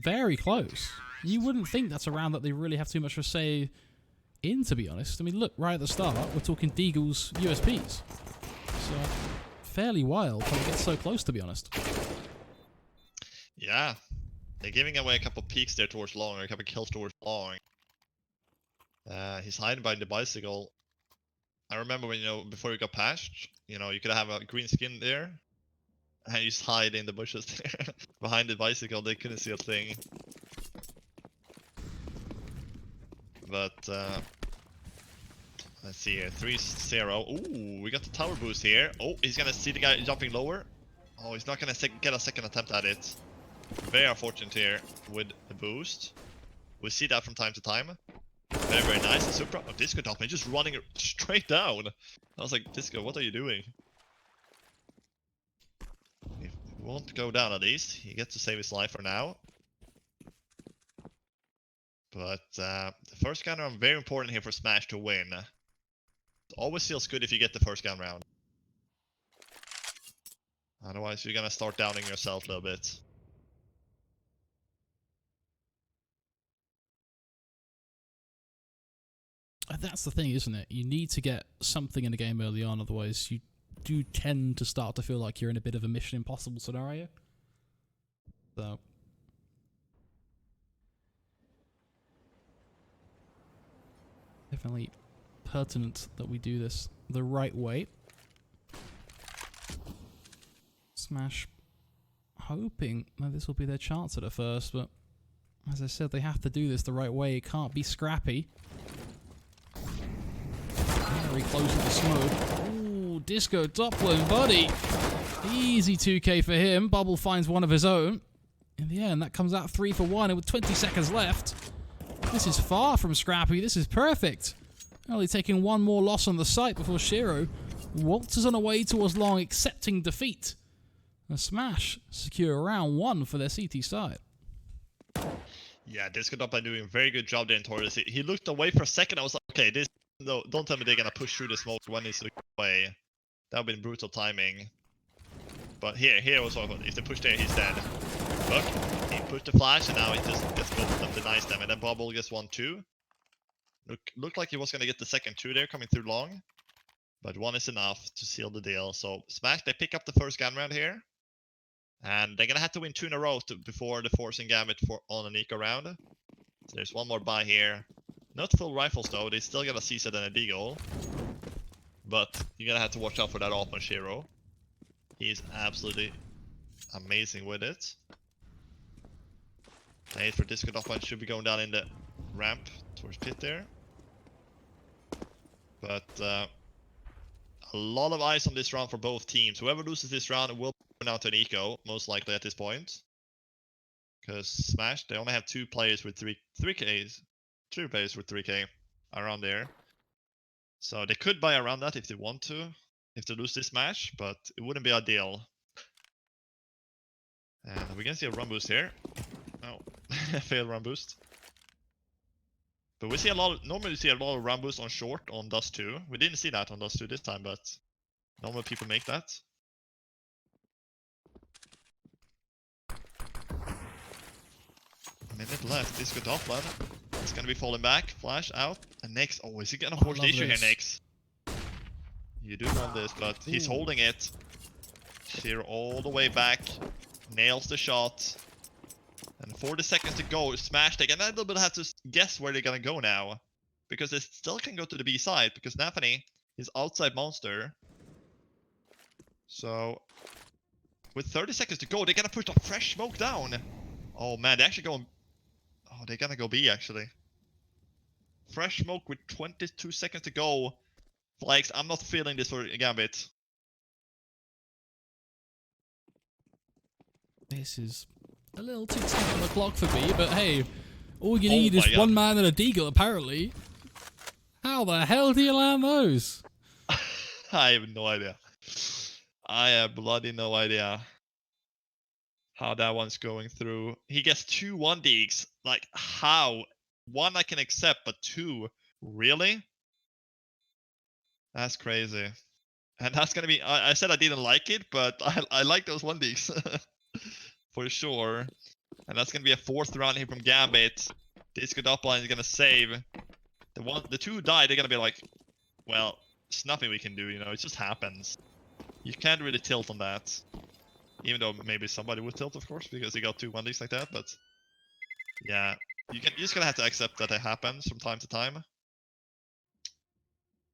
S2: very close. You wouldn't think that's a round that they really have too much to say in, to be honest. I mean, look, right at the start, we're talking Deagle's USPs. So, fairly wild when it gets so close, to be honest.
S1: Yeah. They're giving away a couple peeks there towards long, or a couple kills towards long. He's hiding behind the bicycle. I remember when, you know, before he got patched, you know, you could have a green skin there. And you just hide in the bushes there. Behind the bicycle, they couldn't see a thing. But, let's see here, 3-0. Ooh, we got the tower boost here. Oh, he's gonna see the guy jumping lower. Oh, he's not gonna get a second attempt at it. Very unfortunate here with the boost. We see that from time to time. Very, very nice. And Supra, oh, Disco top, he's just running straight down. I was like, Disco, what are you doing? He won't go down at least. He gets to save his life for now. But the first gun round, very important here for Smash to win. It always feels good if you get the first gun round. Otherwise, you're gonna start doubting yourself a little bit.
S2: That's the thing, isn't it? You need to get something in the game early on, otherwise you do tend to start to feel like you're in a bit of a Mission Impossible scenario. So... definitely pertinent that we do this the right way. Smash hoping that this will be their chance at it first, but as I said, they have to do this the right way. It can't be scrappy. Very close to the smoke. Ooh, Disco top lane, buddy. Easy 2k for him. Bubble finds one of his own. In the end, that comes out 3 for 1, and with 20 seconds left, this is far from scrappy. This is perfect. Only taking one more loss on the site before Shiro waltzes on away towards long, accepting defeat. A Smash secure round 1 for their CT side.
S1: Yeah, Disco Doppa doing a very good job there in Torres. He looked away for a second. I was like, okay, this, no, don't tell me they're gonna push through the smoke when he's looking away. That would have been brutal timing. But here was what if they push there, he's dead. Look, he pushed the flash and now he just gets both of them, denies them, and then Bubble gets 1-2. Looked like he was gonna get the second 2 there coming through long. But 1 is enough to seal the deal. So Smash, they pick up the first gun round here. And they're gonna have to win 2 in a row before the forcing Gambit on an eco round. So there's one more buy here. Not full rifles though, they still got a CSAT and a Deagle. But you're gonna have to watch out for that open Shiro. He's absolutely amazing with it. Nade for Disco Offline should be going down in the ramp towards pit there. But a lot of eyes on this round for both teams. Whoever loses this round will go out to an eco, most likely at this point. Because Smash, they only have 2 players with 3Ks. 2 players with 3K around there. So they could buy around that if they want to, if they lose this match, but it wouldn't be ideal. And we're gonna see a run boost here. Oh, failed run boost. But we see a lot of, normally we see a lot of run boost on short on Dust 2. We didn't see that on Dust 2 this time, but normally people make that. A minute left, this good offline. It's gonna be falling back, flash out, and Nyx. Oh, is he gonna force the issue here, Nyx? You do want this, but he's holding it. Sheer all the way back, nails the shot. And 40 seconds to go, Smash, they can a little bit have to guess where they're gonna go now. Because they still can go to the B side, because Nathany is outside Monster. So, with 30 seconds to go, they're gonna push a fresh smoke down. Oh man, they're actually going... Oh, they're gonna go B actually. Fresh smoke with 22 seconds to go. Flags, I'm not feeling this for Gambit.
S2: This is a little too tight on the clock for me, but hey, all you need is one man and a Deagle apparently. How the hell do you land those?
S1: I have no idea. I have bloody no idea how that one's going through. He gets 2 1-deeks. Like, how? 1 I can accept, but 2? Really? That's crazy. And that's gonna be... I said I didn't like it, but I like those 1-deeks. For sure. And that's gonna be a 4th round here from Gambit. This good upline is gonna save. The 2 die, they're gonna be like, well, there's nothing we can do, you know, it just happens. You can't really tilt on that. Even though maybe somebody would tilt, of course, because he got 2 1-deeks like that, but... Yeah, you're just gonna have to accept that it happens from time to time.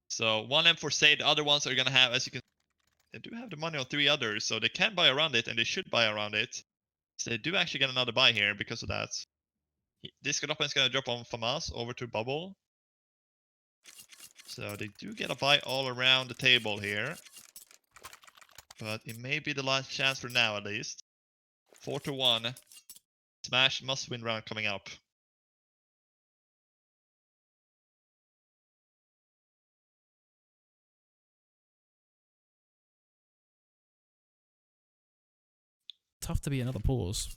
S1: So, 1 M for Sade, the other ones are gonna have, as you can... They do have the money on 3 others, so they can buy around it, and they should buy around it. So they do actually get another buy here because of that. This good is gonna drop on Famas over to Bubble. So they do get a buy all around the table here. But it may be the last chance for now, at least. 4-1. Smash must win round coming up.
S2: Tough to be another pause.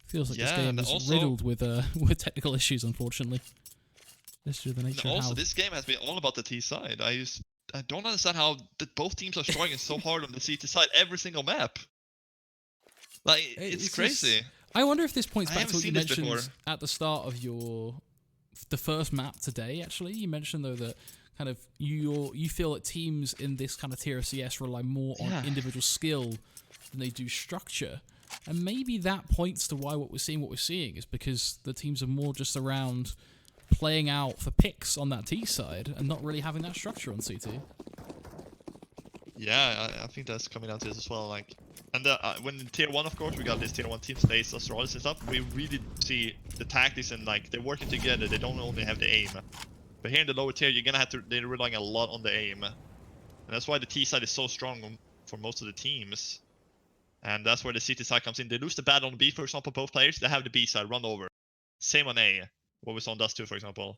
S2: Feels like this
S1: Yeah,
S2: game is
S1: also,
S2: riddled with technical issues, unfortunately. This is the nature of
S1: also,
S2: how...
S1: this game has been all about the T side. I don't understand how both teams are struggling so hard on the CT side every single map. Like, it's crazy.
S2: Just, I wonder if this points back to what you mentioned
S1: before.
S2: at the start of the first map today, actually. You mentioned, though, that kind of you feel that teams in this kind of tier of CS rely more on individual skill than they do structure. And maybe that points to why what we're seeing is because the teams are more just around playing out for picks on that T side and not really having that structure on CT.
S1: Yeah, I think that's coming down to this as well. Like, and when in tier 1, of course, we got this tier 1 team space, Astralis and stuff. We really see the tactics and like they're working together. They don't only have the aim. But here in the lower tier, you're gonna have to. They're relying a lot on the aim, and that's why the T side is so strong for most of the teams. And that's where the CT side comes in. They lose the battle on B, for example, both players. They have the B side run over. Same on A. What we saw on Dust 2, for example.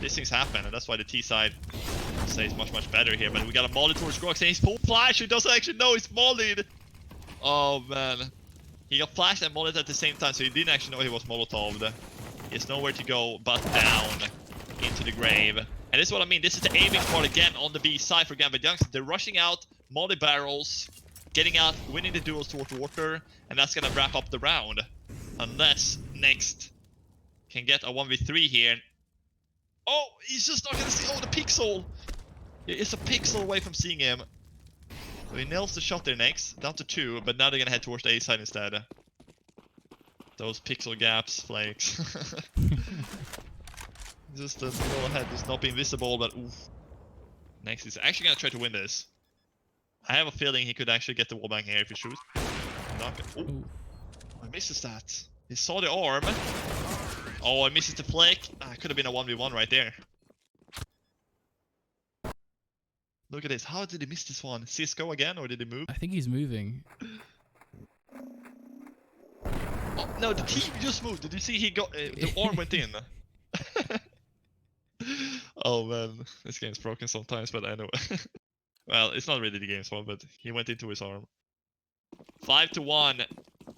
S1: These things happen, and that's why the T side stays much better here. But we got a molly towards Grox, and he's full flash. He doesn't actually know he's mollied. Oh man, he got flashed and mollied at the same time, so he didn't actually know he was molotoved. He has nowhere to go but down into the grave. And this is what I mean. This is the aiming part again on the B side for Gambit Youngsters. They're rushing out molly barrels, getting out, winning the duels towards water, and that's gonna wrap up the round. Unless next can get a 1v3 here. Oh, he's just not gonna see. Oh, the pixel! It's a pixel away from seeing him. So he nails the shot there next, down to 2, but now they're gonna head towards the A side instead. Those pixel gaps, Flakes. Just a little ahead, just not being visible, but oof. Next is actually gonna try to win this. I have a feeling he could actually get the wallbang here if he shoots. Oh, I misses that. He saw the arm. Oh, I misses the flake. Ah, could have been a 1v1 right there. Look at this. How did he miss this one? CSGO again, or did he move?
S2: I think he's moving.
S1: Oh, no, the team just moved. Did you see he got... the arm went in. Oh man, this game's broken sometimes, but anyway. Well, it's not really the game's fault, but he went into his arm. 5-1.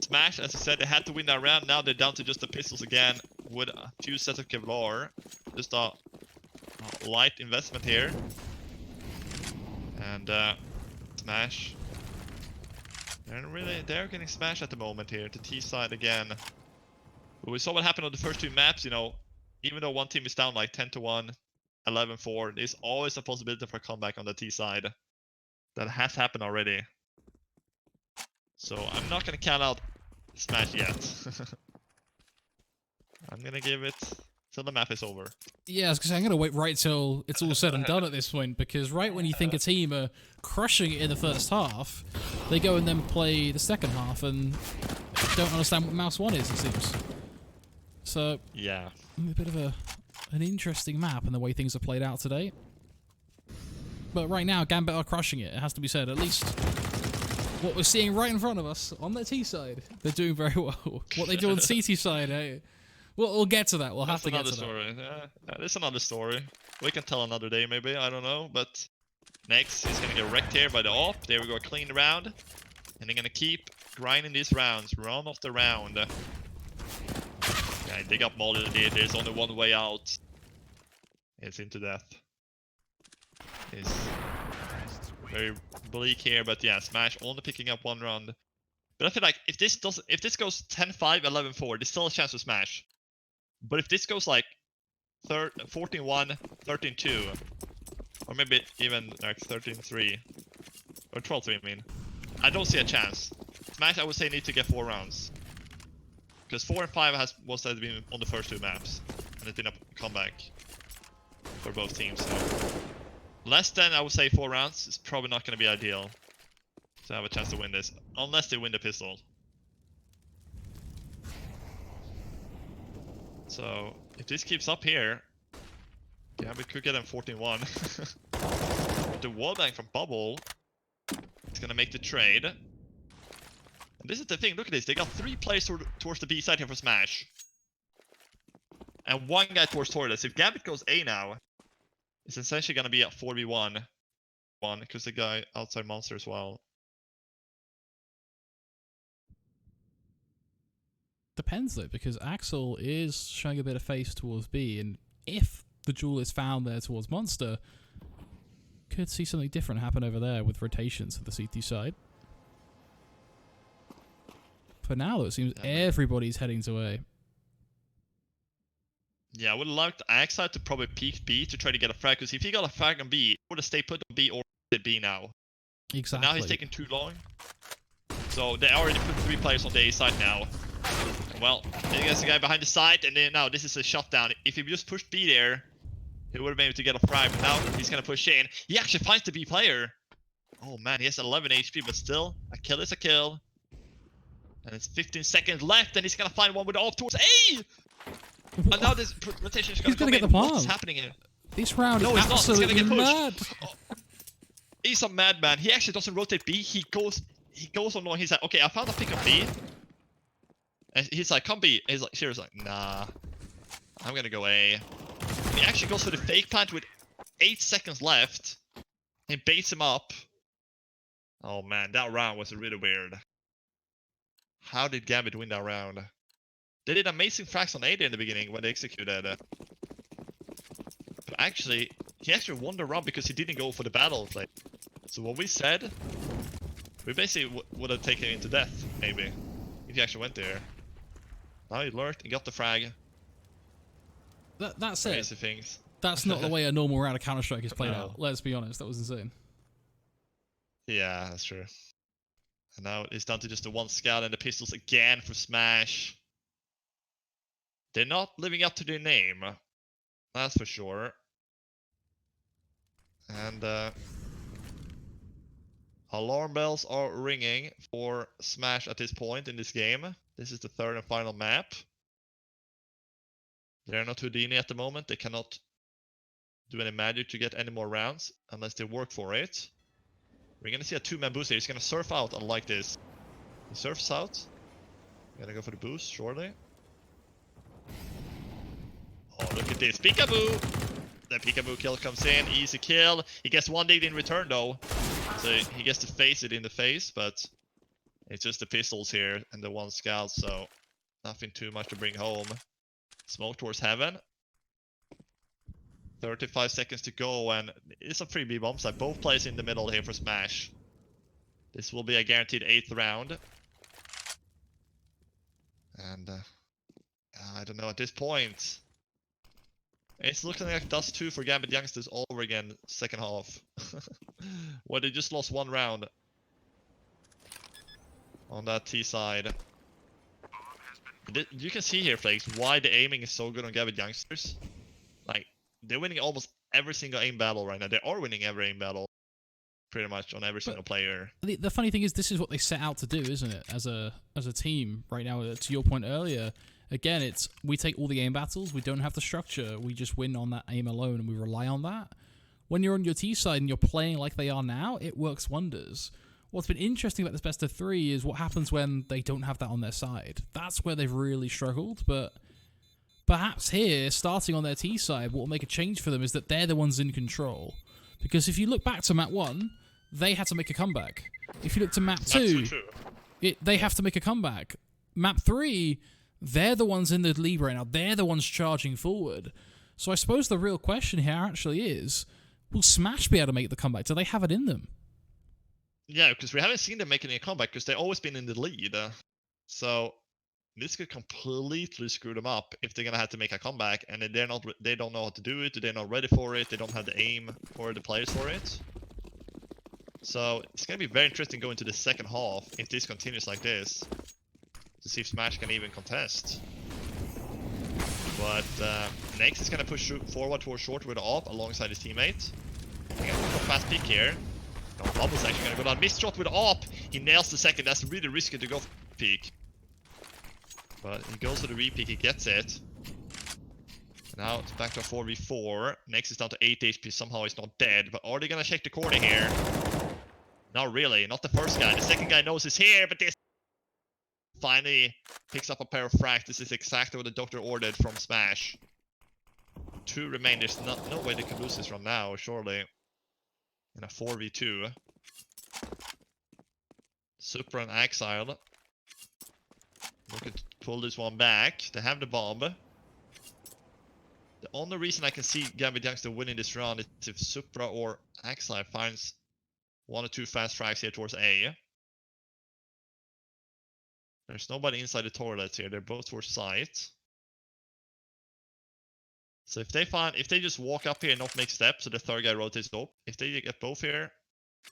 S1: Smash, as I said, they had to win that round. Now they're down to just the pistols again with a few sets of Kevlar. Just a light investment here. And Smash. They're getting smashed at the moment here to T side again. But we saw what happened on the first 2 maps, you know. Even though one team is down like 10-1, 11-4, there's always a possibility for a comeback on the T side. That has happened already. So I'm not gonna count out Smash yet. I'm gonna give it till the map is over.
S2: Yeah, I was gonna say, I'm gonna wait right till it's all said and done at this point, because right when you think a team are crushing it in the first half, they go and then play the second half and don't understand what Mouse 1 is, it seems. So
S1: yeah,
S2: a bit of an interesting map and the way things are played out today. But right now, Gambit are crushing it. It has to be said. At least what we're seeing right in front of us on the T side, they're doing very well. What they do on the CT side, hey, we'll get to that. We'll have to get to
S1: that. Yeah, there's another story. We can tell another day, maybe. I don't know. But next, he's gonna get wrecked here by the AWP. There we go, a clean round, and they're gonna keep grinding these rounds, round after round. Yeah, dig up Molly. There's only one way out. It's into death. It's very bleak here, but yeah, Smash only picking up 1 round. But I feel like if this goes 10-5, 11-4, there's still a chance to Smash. But if this goes like 14-1, 13-2, or maybe even like 13-3, or 12-3, I mean, I don't see a chance. Smash, I would say, need to get 4 rounds. Because 4 and 5 has been on the first 2 maps, and it didn't come back for both teams. So less than, I would say, 4 rounds is probably not going to be ideal to have a chance to win this, unless they win the pistol. So if this keeps up here, yeah, we could get them 14-1. The wallbang from Bubble is going to make the trade. And this is the thing, look at this, they got 3 players towards the B side here for Smash. And 1 guy towards Torres. If Gambit goes A now, it's essentially going to be a 4v1. Because the guy outside Monster as well.
S2: Depends though, because Axel is showing a bit of face towards B, and if the jewel is found there towards Monster, could see something different happen over there with rotations to the CT side. For now, though, it seems everybody's heading to A.
S1: Yeah, I would have liked Axide to probably peek B to try to get a frag, because if he got a frag on B, he would have stayed put on B or did B now.
S2: Exactly.
S1: But now he's taking too long. So they already put 3 players on the A side now. Well, there gets the guy behind the side, and then now this is a shutdown. If he just pushed B there, he would have been able to get a frag, but now he's gonna push in. He actually finds the B player. Oh man, he has 11 HP, but still, a kill is a kill. And it's 15 seconds left, and he's gonna find one with the AWP towards A! And now this rotation is gonna
S2: get the palm.
S1: What's happening here?
S2: This round
S1: No,
S2: is
S1: he's not. He's gonna
S2: absolutely
S1: get
S2: mad.
S1: pushed. Oh. He's a madman. He actually doesn't rotate B. He goes on long. He's like, okay, I found a pick on B. And he's like, come B. And he's like, seriously, like, nah. I'm gonna go A. And he actually goes for the fake plant with 8 seconds left. And baits him up. Oh man, that round was really weird. How did Gambit win that round? They did amazing frags on A there in the beginning when they executed. But actually, he actually won the round because he didn't go for the battle play. So what we said, We basically would have taken him to death, maybe, if he actually went there. Now he lurked, he got the frag.
S2: That's it.
S1: Crazy things.
S2: That's not the way a normal round of Counter-Strike is played
S1: No.
S2: out. Let's be honest, that was insane.
S1: Yeah, that's true. And now it's down to just the one scout and the pistols again for Smash. They're not living up to their name, that's for sure. And alarm bells are ringing for Smash at this point in this game. This is the third and final map. They're not Houdini at the moment. They cannot do any magic to get any more rounds unless they work for it. We're gonna see a two-man boost here. He's gonna surf out unlike this. He surfs out. Gonna go for the boost, surely. Oh, look at this. Peekaboo! The peekaboo kill comes in. Easy kill. He gets one dig in return, though. So he gets to face it in the face, but it's just the pistols here and the one scout, so nothing too much to bring home. Smoke towards heaven. 35 seconds to go, and it's a free B bomb site. Both plays in the middle here for Smash. This will be a guaranteed 8th round. And I don't know, at this point, it's looking like Dust 2 for Gambit Youngsters all over again, second half. Where they just lost one round on that T side. You can see here, Flakes, why the aiming is so good on Gambit Youngsters. Like, they're winning almost every single aim battle right now. They are winning every aim battle, pretty much, on every single player.
S2: The funny thing is, this is what they set out to do, isn't it? As a team right now. To your point earlier, again, it's we take all the aim battles. We don't have the structure. We just win on that aim alone, and we rely on that. When you're on your T side and you're playing like they are now, it works wonders. What's been interesting about this best of 3 is what happens when they don't have that on their side. That's where they've really struggled, but perhaps here, starting on their T side, what will make a change for them is that they're the ones in control. Because if you look back to map 1, they had to make a comeback. If you look to map 2, they have to make a comeback. Map 3, they're the ones in the lead right now. They're the ones charging forward. So I suppose the real question here actually is, will Smash be able to make the comeback? Do they have it in them?
S1: Yeah, because we haven't seen them making a comeback because they've always been in the lead. So this could completely screw them up if they're gonna have to make a comeback, and they don't know how to do it. They're not ready for it. They don't have the aim or the players for it. So it's gonna be very interesting going to the second half if this continues like this, to see if Smash can even contest. But Next is gonna push forward towards short with off alongside his teammate. We're gonna go fast pick here. No, Bubble's actually gonna go down. Missed shot with AWP. He nails the second. That's really risky to go for peek. But he goes for the re-peek. He gets it. Now it's back to a 4v4. Next is down to 8 HP. Somehow he's not dead. But are they gonna check the corner here? Not really. Not the first guy. The second guy knows he's here. But this finally picks up a pair of frags. This is exactly what the doctor ordered from Smash. 2 remain. There's no way they can lose this round now, surely. In a 4v2. Supra and Exile. Looking to pull this one back. They have the bomb. The only reason I can see Gambit Youngster winning this round is if Supra or Exile finds 1 or 2 fast frags here towards A. There's nobody inside the toilets here. They're both towards site. So if they just walk up here and not make steps, so the third guy rotates up. If they get both here,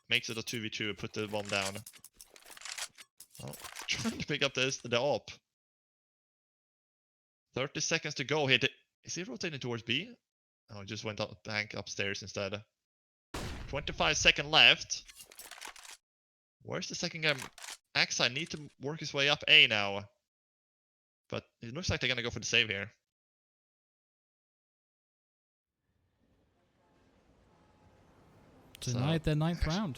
S1: makes it a 2v2 and put the bomb down. Oh, trying to pick up the op. 30 seconds to go here. Is he rotating towards B? Oh, he just went up back upstairs instead. 25 seconds left. Where's the second guy? Axi need to work his way up A now. But it looks like they're gonna go for the save here.
S2: Denied their 9th round.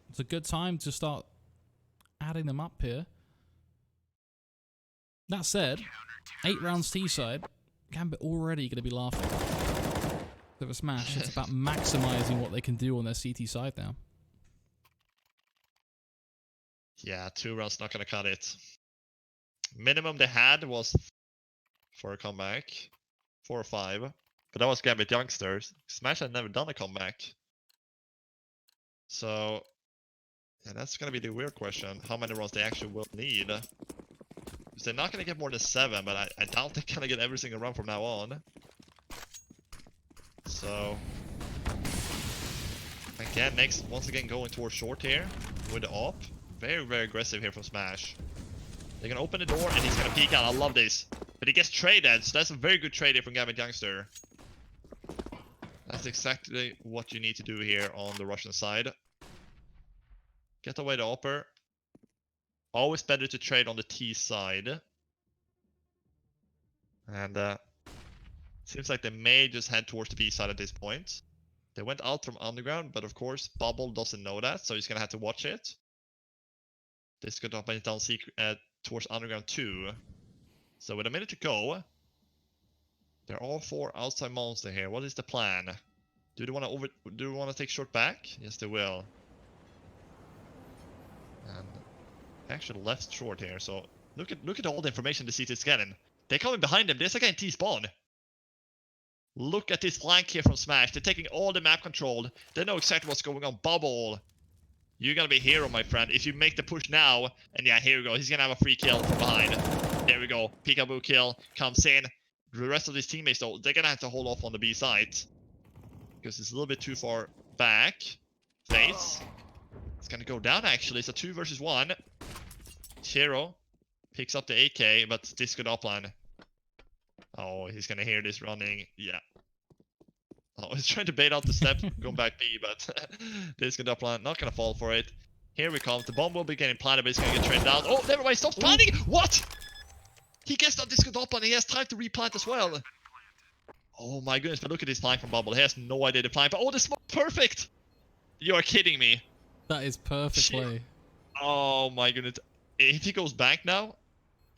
S2: It's a good time to start adding them up here. That said, 8 rounds T-side, Gambit already going to be laughing. Bit of a Smash. It's about maximizing what they can do on their CT side now.
S1: Yeah, 2 rounds not going to cut it. Minimum they had was for a comeback. 4 or 5. But that was Gambit Youngsters. Smash had never done a comeback. So And that's gonna be the weird question, how many runs they actually will need. Because they're not gonna get more than 7, but I doubt they're gonna get every single run from now on. So again, next once again going towards short here with the op. Very, very aggressive here from Smash. They're gonna open the door and he's gonna peek out. I love this. But he gets traded, so that's a very good trade here from Gambit Youngster. That's exactly what you need to do here on the Russian side. Get away the upper. Always better to trade on the T side. And seems like they may just head towards the B side at this point. They went out from underground, but of course Bubble doesn't know that, so he's gonna have to watch it. This could open it down secret towards underground 2. So with a minute to go, there are 4 outside monsters here. What is the plan? Do they want to take short back? Yes, they will. And actually left short here. So look at all the information the CT is getting. They're coming behind them. There's a guy in T spawn. Look at this flank here from Smash. They're taking all the map control. They know exactly what's going on. Bubble, you're gonna be a hero, my friend. If you make the push now, and yeah, here we go. He's gonna have a free kill from behind. There we go. Peekaboo kill comes in. The rest of his teammates, though, they're gonna have to hold off on the B side. Because it's a little bit too far back. Face. It's gonna go down, actually. It's a 2 versus 1. Shiro picks up the AK, but this could upline. Oh, he's gonna hear this running. Yeah. Oh, he's trying to bait out the step, going back B, but this could upline. Not gonna fall for it. Here we come. The bomb will be getting planted, but it's gonna get trained down. Oh, never mind. Stop planting. What? He gets that disco up and he has time to replant as well. Oh my goodness, but look at this flank from Bubble. He has no idea the flank, but oh, this is perfect! You are kidding me.
S2: That is perfect play.
S1: Oh my goodness. If he goes back now,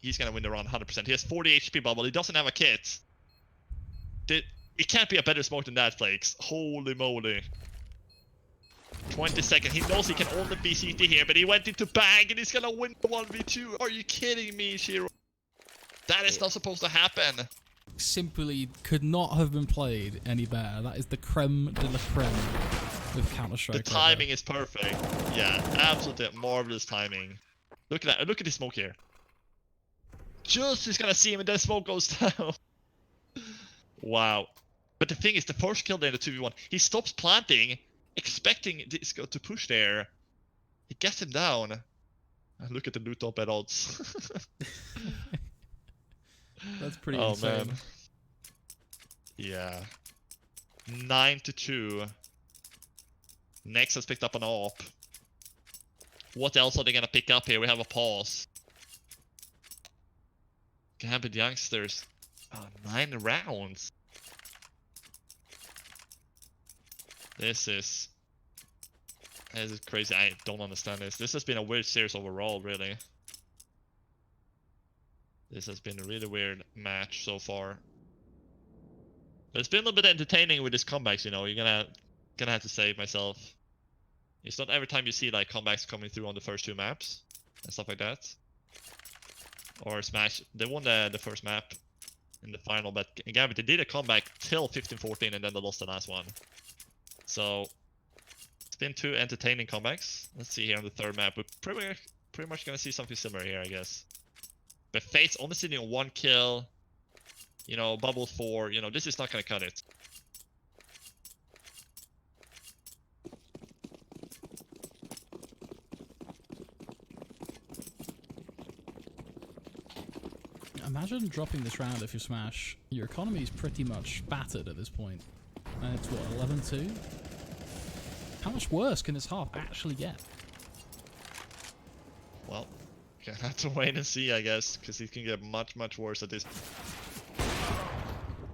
S1: he's gonna win the round 100%. He has 40 HP Bubble. He doesn't have a kit. It can't be a better smoke than that, Flakes. Holy moly. 20 seconds. He knows he can only be CT here, but he went into bag and he's gonna win the 1v2. Are you kidding me, Shiro? That is not supposed to happen.
S2: Simply could not have been played any better. That is the creme de la creme with Counter-Strike.
S1: The timing is perfect. Yeah, absolutely marvelous timing. Look at that. Look at this smoke here. Just he's gonna see him and then smoke goes down. Wow. But the thing is, the first kill there in the 2v1, he stops planting, expecting Disco to push there. He gets him down. And look at the loot up at odds.
S2: That's pretty insane.
S1: Man. Yeah. 9-2. Next has picked up an AWP. What else are they gonna pick up here? We have a pause. Gambit Youngsters. 9 rounds. This is crazy. I don't understand this. This has been a weird series overall, really. This has been a really weird match so far. But it's been a little bit entertaining with these comebacks, you know. You're gonna have to say myself. It's not every time you see like comebacks coming through on the first 2 maps and stuff like that. Or Smash, they won the first map in the final, but Gambit, they did a comeback till 15-14 and then they lost the last one. So it's been 2 entertaining comebacks. Let's see here on the 3rd map. We're pretty much gonna see something similar here, I guess. But Fate's only sitting on 1 kill. You know, Bubble 4. You know, this is not gonna cut it.
S2: Imagine dropping this round if you Smash. Your economy is pretty much battered at this point. And it's what, 11-2? How much worse can this half actually get?
S1: Well, gonna have to wait and see, I guess, because it can get much, much worse at this.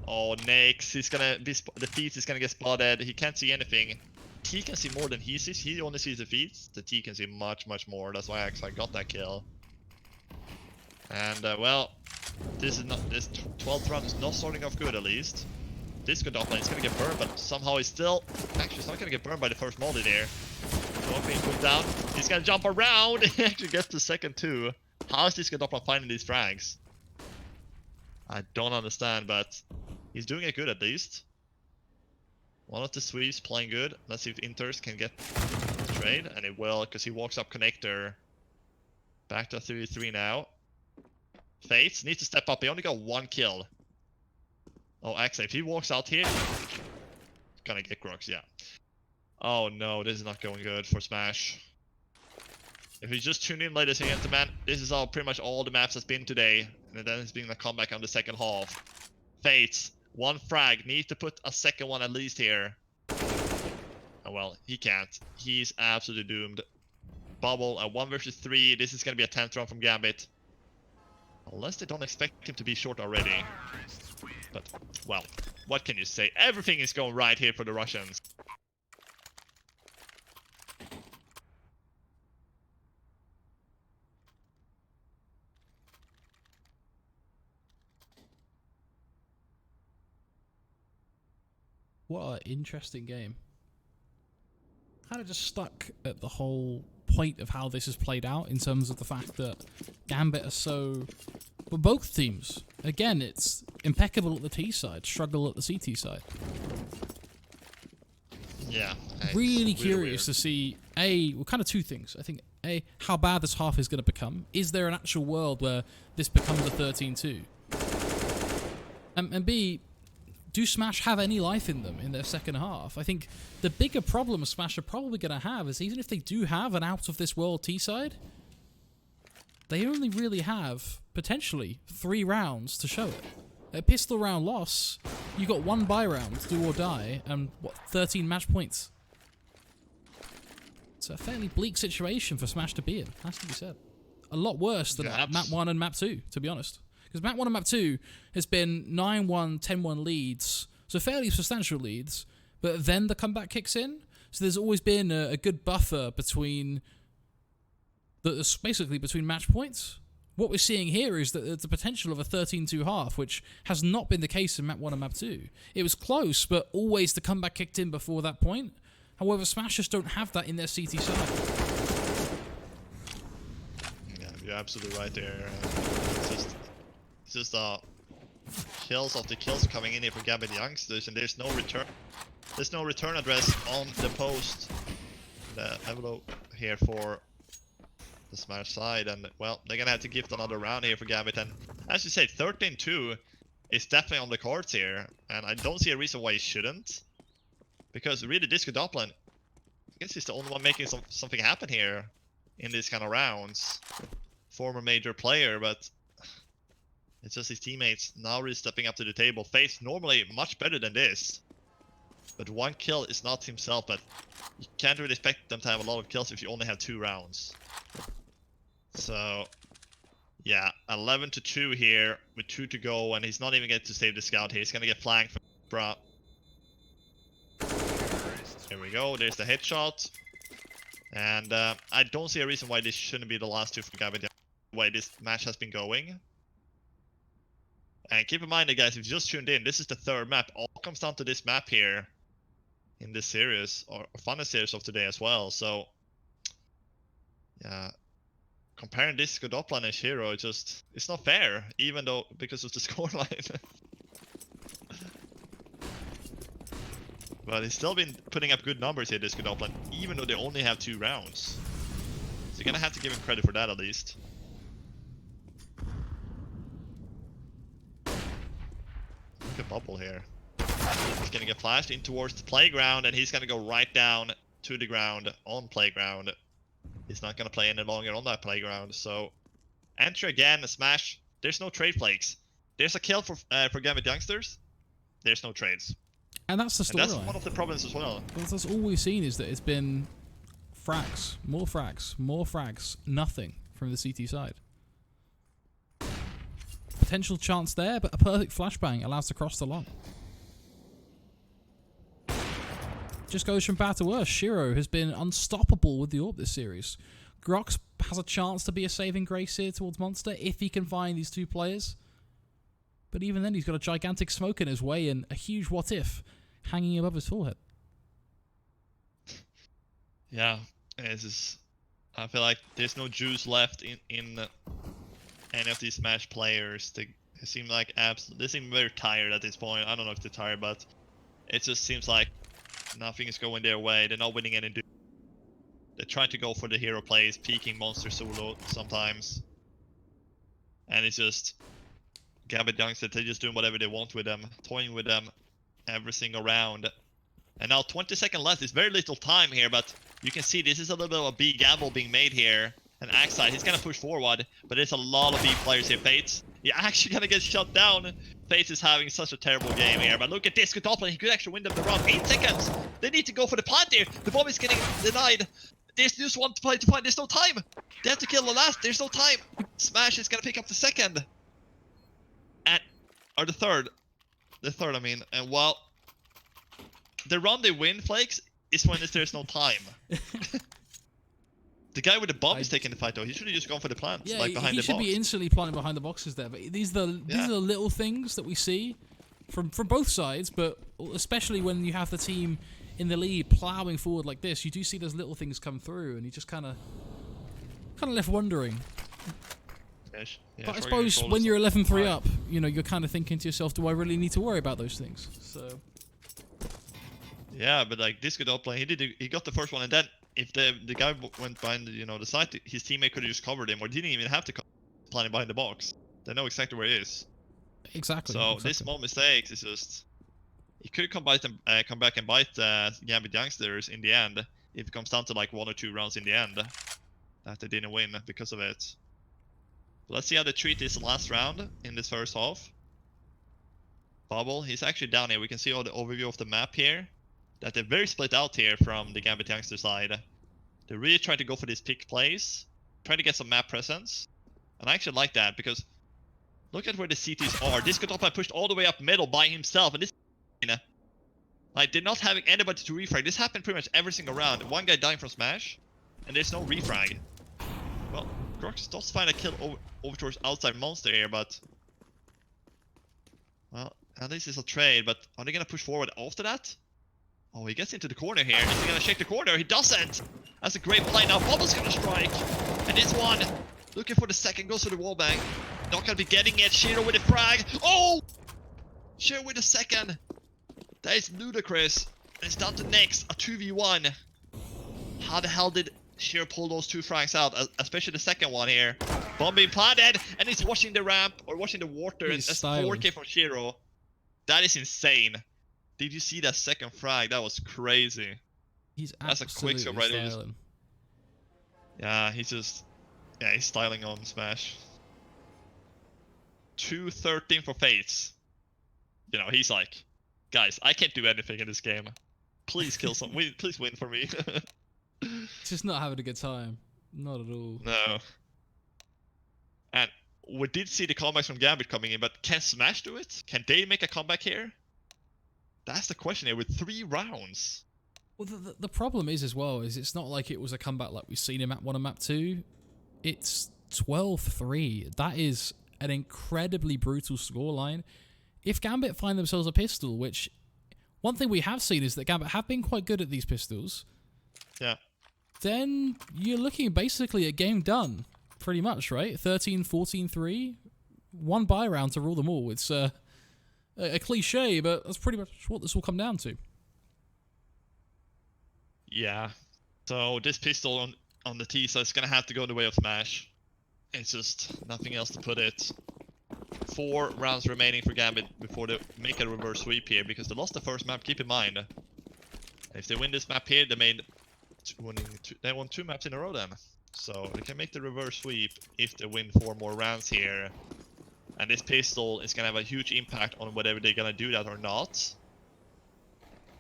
S1: Oh, Nix, he's gonna be the feet is gonna get spotted. He can't see anything. T can see more than he sees. He only sees the feet. The T can see much, much more. That's why I actually got that kill. And well, this 12th round is not starting off good, at least. This good offline is gonna get burned, but somehow he's still actually it's not gonna get burned by the first molly there. Don't being put down. He's gonna jump around. He actually gets the second 2. How is this good offline finding these frags? I don't understand, but he's doing it good at least. One of the Swedes playing good. Let's see if Inters can get the trade. and it will, because he walks up connector. Back to 3v3 now. Fates needs to step up. He only got 1 kill. Oh, actually, if he walks out here, he's gonna get Grox, yeah. Oh no, this is not going good for Smash. If you just tuned in, ladies and gentlemen, this is pretty much all the maps has been today. And then it's been a comeback on the second half. Fates, 1 frag, need to put a second one at least here. Oh well, he can't. He's absolutely doomed. Bubble, a 1 versus 3. This is gonna be a 10th round from Gambit. Unless they don't expect him to be short already. But, well, what can you say? Everything is going right here for the Russians.
S2: What an interesting game. Kind of just stuck at the whole point of how this has played out in terms of the fact that Gambit are so... But both teams, again, it's impeccable at the T side, struggle at the CT side.
S1: Yeah.
S2: Really curious to see, well, kind of 2 things. I think, A, how bad this half is going to become. Is there an actual world where this becomes a 13-2? And B, do Smash have any life in them in their second half? I think the bigger problem Smash are probably going to have is even if they do have an out-of-this-world T-side, they only really have, potentially, 3 rounds to show it. A pistol round loss, you got 1 buy round, do or die, and, 13 match points. It's a fairly bleak situation for Smash to be in, has to be said. A lot worse than Map 1 and Map 2, to be honest. Because Map 1 and Map 2 has been 9-1, 10-1 leads, so fairly substantial leads, but then the comeback kicks in. So there's always been a good buffer between, basically between match points. What we're seeing here is that the potential of a 13-2 half, which has not been the case in Map 1 and Map 2. It was close, but always the comeback kicked in before that point. However, Smashers don't have that in their CT side.
S1: Yeah, you're absolutely right there. It's just kills of the kills coming in here for Gambit youngsters, and there's no return. There's no return address on the post. The envelope here for the Smash side, and well, they're gonna have to gift another round here for Gambit. And as you said, 13-2 is definitely on the cards here, and I don't see a reason why he shouldn't. Because really, Disco Doppler, I guess he's the only one making something happen here in these kind of rounds. Former major player, but it's just his teammates now really stepping up to the table. Face normally much better than this, but 1 kill is not himself. But you can't really expect them to have a lot of kills if you only have 2 rounds. So yeah, 11-2 here with 2 to go, and he's not even getting to save the scout here. He's gonna get flanked from Bra. Here we go. There's the headshot, and I don't see a reason why this shouldn't be the last 2 for Gambit. The way this match has been going. And keep in mind, guys, if you just tuned in, this is the 3rd map. All comes down to this map here in this series, or funnest series of today as well. So, yeah, comparing this to Doppler and Hero, it's not fair, even though because of the scoreline. But he's still been putting up good numbers here, this Doppler, even though they only have 2 rounds. So you're gonna have to give him credit for that at least. Bubble here. He's gonna get flashed in towards the playground, and he's gonna go right down to the ground on playground. He's not gonna play any longer on that playground. So enter again, a Smash. There's no trade flakes. There's a kill for Gambit youngsters. There's no trades.
S2: And that's the story.
S1: That's one of the problems as well.
S2: That's all we've seen is that it's been frags, more frags, nothing from the CT side. Potential chance there, but a perfect flashbang allows to cross the line. Just goes from bad to worse. Shiro has been unstoppable with the AWP this series. Grox has a chance to be a saving grace here towards Monster if he can find these 2 players. But even then, he's got a gigantic smoke in his way and a huge what if hanging above his forehead.
S1: Yeah, I feel like there's no juice left in any of these Smash players. They seem like they seem very tired at this point. I don't know if they're tired, but it just seems like nothing is going their way. They're not winning any. The trying to go for the hero plays, peeking monster solo sometimes. And it's just Gambit Youngster, they're just doing whatever they want with them, toying with them every single round. And now 20 seconds left, it's very little time here, but you can see this is a little bit of a B gamble being made here. And Axide, he's gonna push forward, but there's a lot of B players here. Fates, you're actually gonna get shut down. Fates is having such a terrible game here, but look at this, Godoplan, he could actually win them the round. 8 seconds! They need to go for the plant here. The bomb is getting denied. There's just one play to find, there's no time. They have to kill the last, there's no time. Smash is gonna pick up the second. And, or the third. The third, I mean, and well, the round they win, Flakes, is when there's no time. The guy with the bomb is taking the fight though. He should have just gone for the plant,
S2: Yeah,
S1: like behind
S2: he
S1: the
S2: should
S1: box.
S2: be instantly planting behind the boxes there. But these are the little things that we see from both sides, but especially when you have the team in the lead plowing forward like this, you do see those little things come through, and you just kind of left wondering.
S1: Yeah,
S2: But I suppose when you're 11-3 up, you know, you're kind of thinking to yourself, do I really need to worry about those things? So.
S1: Yeah, but like this Godoplan, he got the first one, and then if the guy went behind the side, his teammate could have just covered him, or didn't even have to plan it behind the box. They know exactly where he is.
S2: Exactly.
S1: So this small mistakes is just he could come back and bite Gambit Youngsters in the end if it comes down to like 1 or 2 rounds in the end that they didn't win because of it. But let's see how they treat this last round in this first half. Bubble, he's actually down here. We can see all the overview of the map here. That they're very split out here from the Gambit Youngster side. They're really trying to go for these pick plays, trying to get some map presence. And I actually like that because look at where the CTs are. This Godoplan pushed all the way up middle by himself, and this like they're not having anybody to refrag. This happened pretty much every single round. One guy dying from Smash, and there's no refrag. Well, Grox does find a kill over towards outside monster here, but well, at least it's a trade. But are they gonna push forward after that? Oh, he gets into the corner here. Is he gonna shake the corner? He doesn't! That's a great play now. Bubble's gonna strike. And this one, looking for the second, goes for the wallbang. Not gonna be getting it. Shiro with the frag. Oh! Shiro with the second. That is ludicrous. And it's down to next, a 2v1. How the hell did Shiro pull those 2 frags out? Especially the second one here. Bomb being planted, and he's watching the ramp, or watching the water. And that's 4k from Shiro. That is insane. Did you see that second frag? That was crazy. That's a quick scope right there. Yeah, he's styling on Smash. 2-13 for Fates. You know, he's like, guys, I can't do anything in this game. Please kill some. Please win for me.
S2: Just not having a good time. Not at all.
S1: No. And we did see the comebacks from Gambit coming in, but can Smash do it? Can they make a comeback here? That's the question here with 3 rounds.
S2: Well, the problem is as well, is it's not like it was a comeback like we've seen in map 1 and map 2. It's 12-3. That is an incredibly brutal scoreline. If Gambit find themselves a pistol, which one thing we have seen is that Gambit have been quite good at these pistols.
S1: Yeah.
S2: Then you're looking basically at game done, pretty much, right? 13-14-3. 1 buy round to rule them all. It's a cliche, but that's pretty much what this will come down to.
S1: Yeah. So this pistol on the T, so it's gonna have to go the way of Smash. It's just nothing else to put it. 4 rounds remaining for Gambit before they make a reverse sweep here, because they lost the first map. Keep in mind, if they win this map here, they won 2 maps in a row then. So they can make the reverse sweep if they win 4 more rounds here. And this pistol is gonna have a huge impact on whether they're gonna do that or not.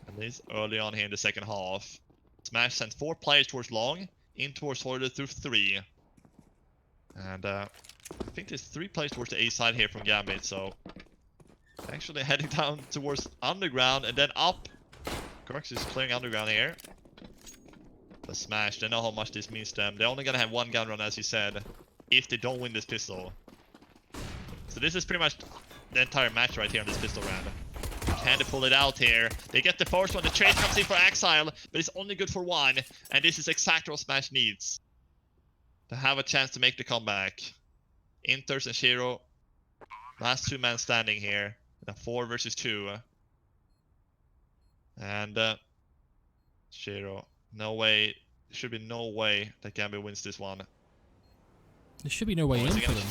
S1: At least early on here in the second half. Smash sends 4 players towards long, in towards Hoarder through 3. And I think there's 3 players towards the A side here from Gambit, so actually heading down towards underground and then up. Correx is clearing underground here. But Smash, they know how much this means to them. They're only gonna have 1 gun run, as you said, if they don't win this pistol. So this is pretty much the entire match right here on this pistol round. Can they pull it out here? They get the first one. The trade comes in for Exile, but it's only good for 1. And this is exactly what Smash needs to have a chance to make the comeback. Inters and Shiro, last 2 men standing here. A 4 versus 2. And Shiro, no way should be no way that Gambit wins this one.
S2: There should be no way in for them.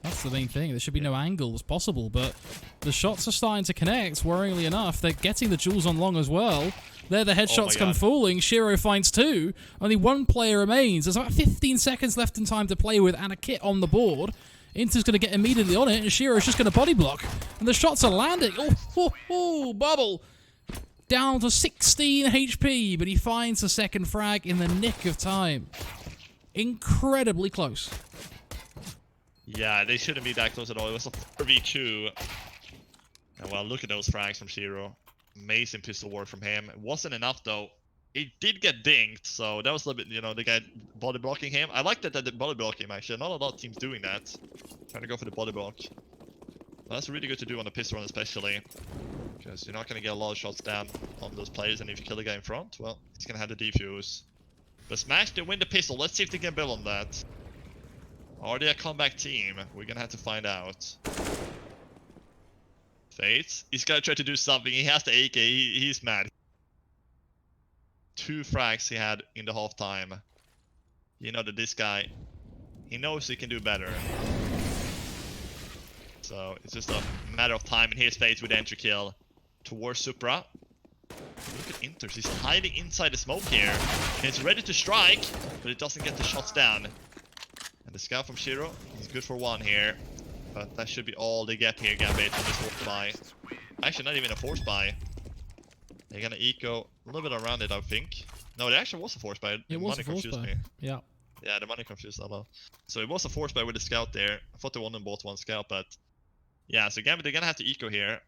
S2: That's the main thing. There should be no angles possible, but the shots are starting to connect, worryingly enough. They're getting the jewels on long as well. There the headshots come falling. Shiro finds 2. Only 1 player remains. There's about 15 seconds left in time to play with and a kit on the board. Inter's going to get immediately on it, and Shiro's just going to body block. And the shots are landing. Oh, bubble. Down to 16 HP, but he finds the second frag in the nick of time. Incredibly close.
S1: Yeah, they shouldn't be that close at all. It was a 4v2. And well, look at those frags from Shiro. Amazing pistol work from him. It wasn't enough though. He did get dinged, so that was a little bit, you know, the guy body blocking him. I like that they body block him actually. Not a lot of teams doing that. Trying to go for the body block. Well, that's really good to do on the pistol run especially. Because you're not going to get a lot of shots down on those players, and if you kill the guy in front, well, he's going to have the defuse. But Smash, they win the pistol. Let's see if they can build on that. Are they a comeback team? We're going to have to find out. Fates, he's going to try to do something. He has the AK. He's mad. 2 frags he had in the half time. You know that this guy, he knows he can do better. So it's just a matter of time, and here's Fates with the entry kill towards Supra. Look at Inters, he's hiding inside the smoke here. And he's ready to strike, but it doesn't get the shots down. And the scout from Shiro, he's good for 1 here. But that should be all they get here, Gambit, on this force buy. Actually, not even a force buy. They're gonna eco a little bit around it, I think. No, it actually was a force buy.
S2: It was a force buy. Yeah.
S1: Yeah, the money confused a lot. So it was a force buy with the scout there. I thought they only bought 1 scout, but yeah, so Gambit, they're gonna have to eco here.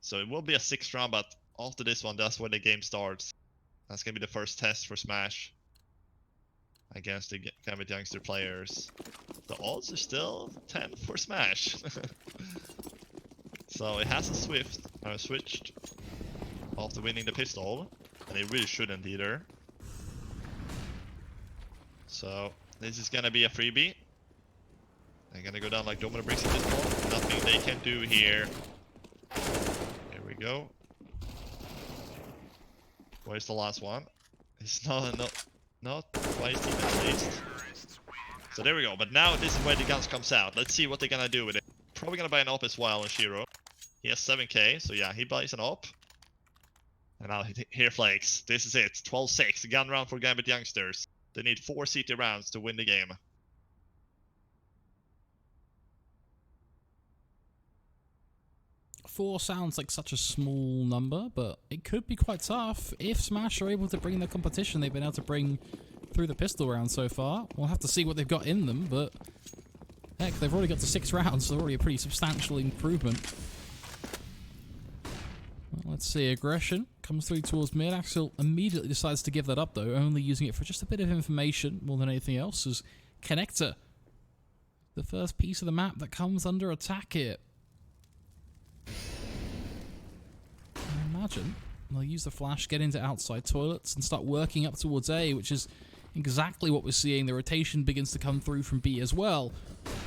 S1: So it will be a 6th round, but after this one, that's when the game starts. That's gonna be the first test for Smash against the Gambit youngster players. The odds are still 10 for Smash. So it hasn't switched after winning the pistol, and it really shouldn't either. So this is gonna be a freebie. They're gonna go down like domino bricks at this point. Nothing they can do here. Here we go. Where's the last one? It's not twice at least. So there we go. But now this is where the guns comes out. Let's see what they're gonna do with it. Probably gonna buy an op as well on Shiro. He has 7k, so yeah, he buys an op. And now here flakes. This is it. 12-6. Gun round for Gambit youngsters. They need 4 CT rounds to win the game.
S2: Four sounds like such a small number, but it could be quite tough if Smash are able to bring the competition they've been able to bring through the pistol round so far. We'll have to see what they've got in them, but heck, they've already got to 6 rounds, so already a pretty substantial improvement. Well, let's see, aggression comes through towards mid. Axel immediately decides to give that up though, only using it for just a bit of information more than anything else, as Connector, the first piece of the map that comes under attack here. I imagine they'll use the flash, get into outside toilets, and start working up towards A, which is exactly what we're seeing. The rotation begins to come through from B as well.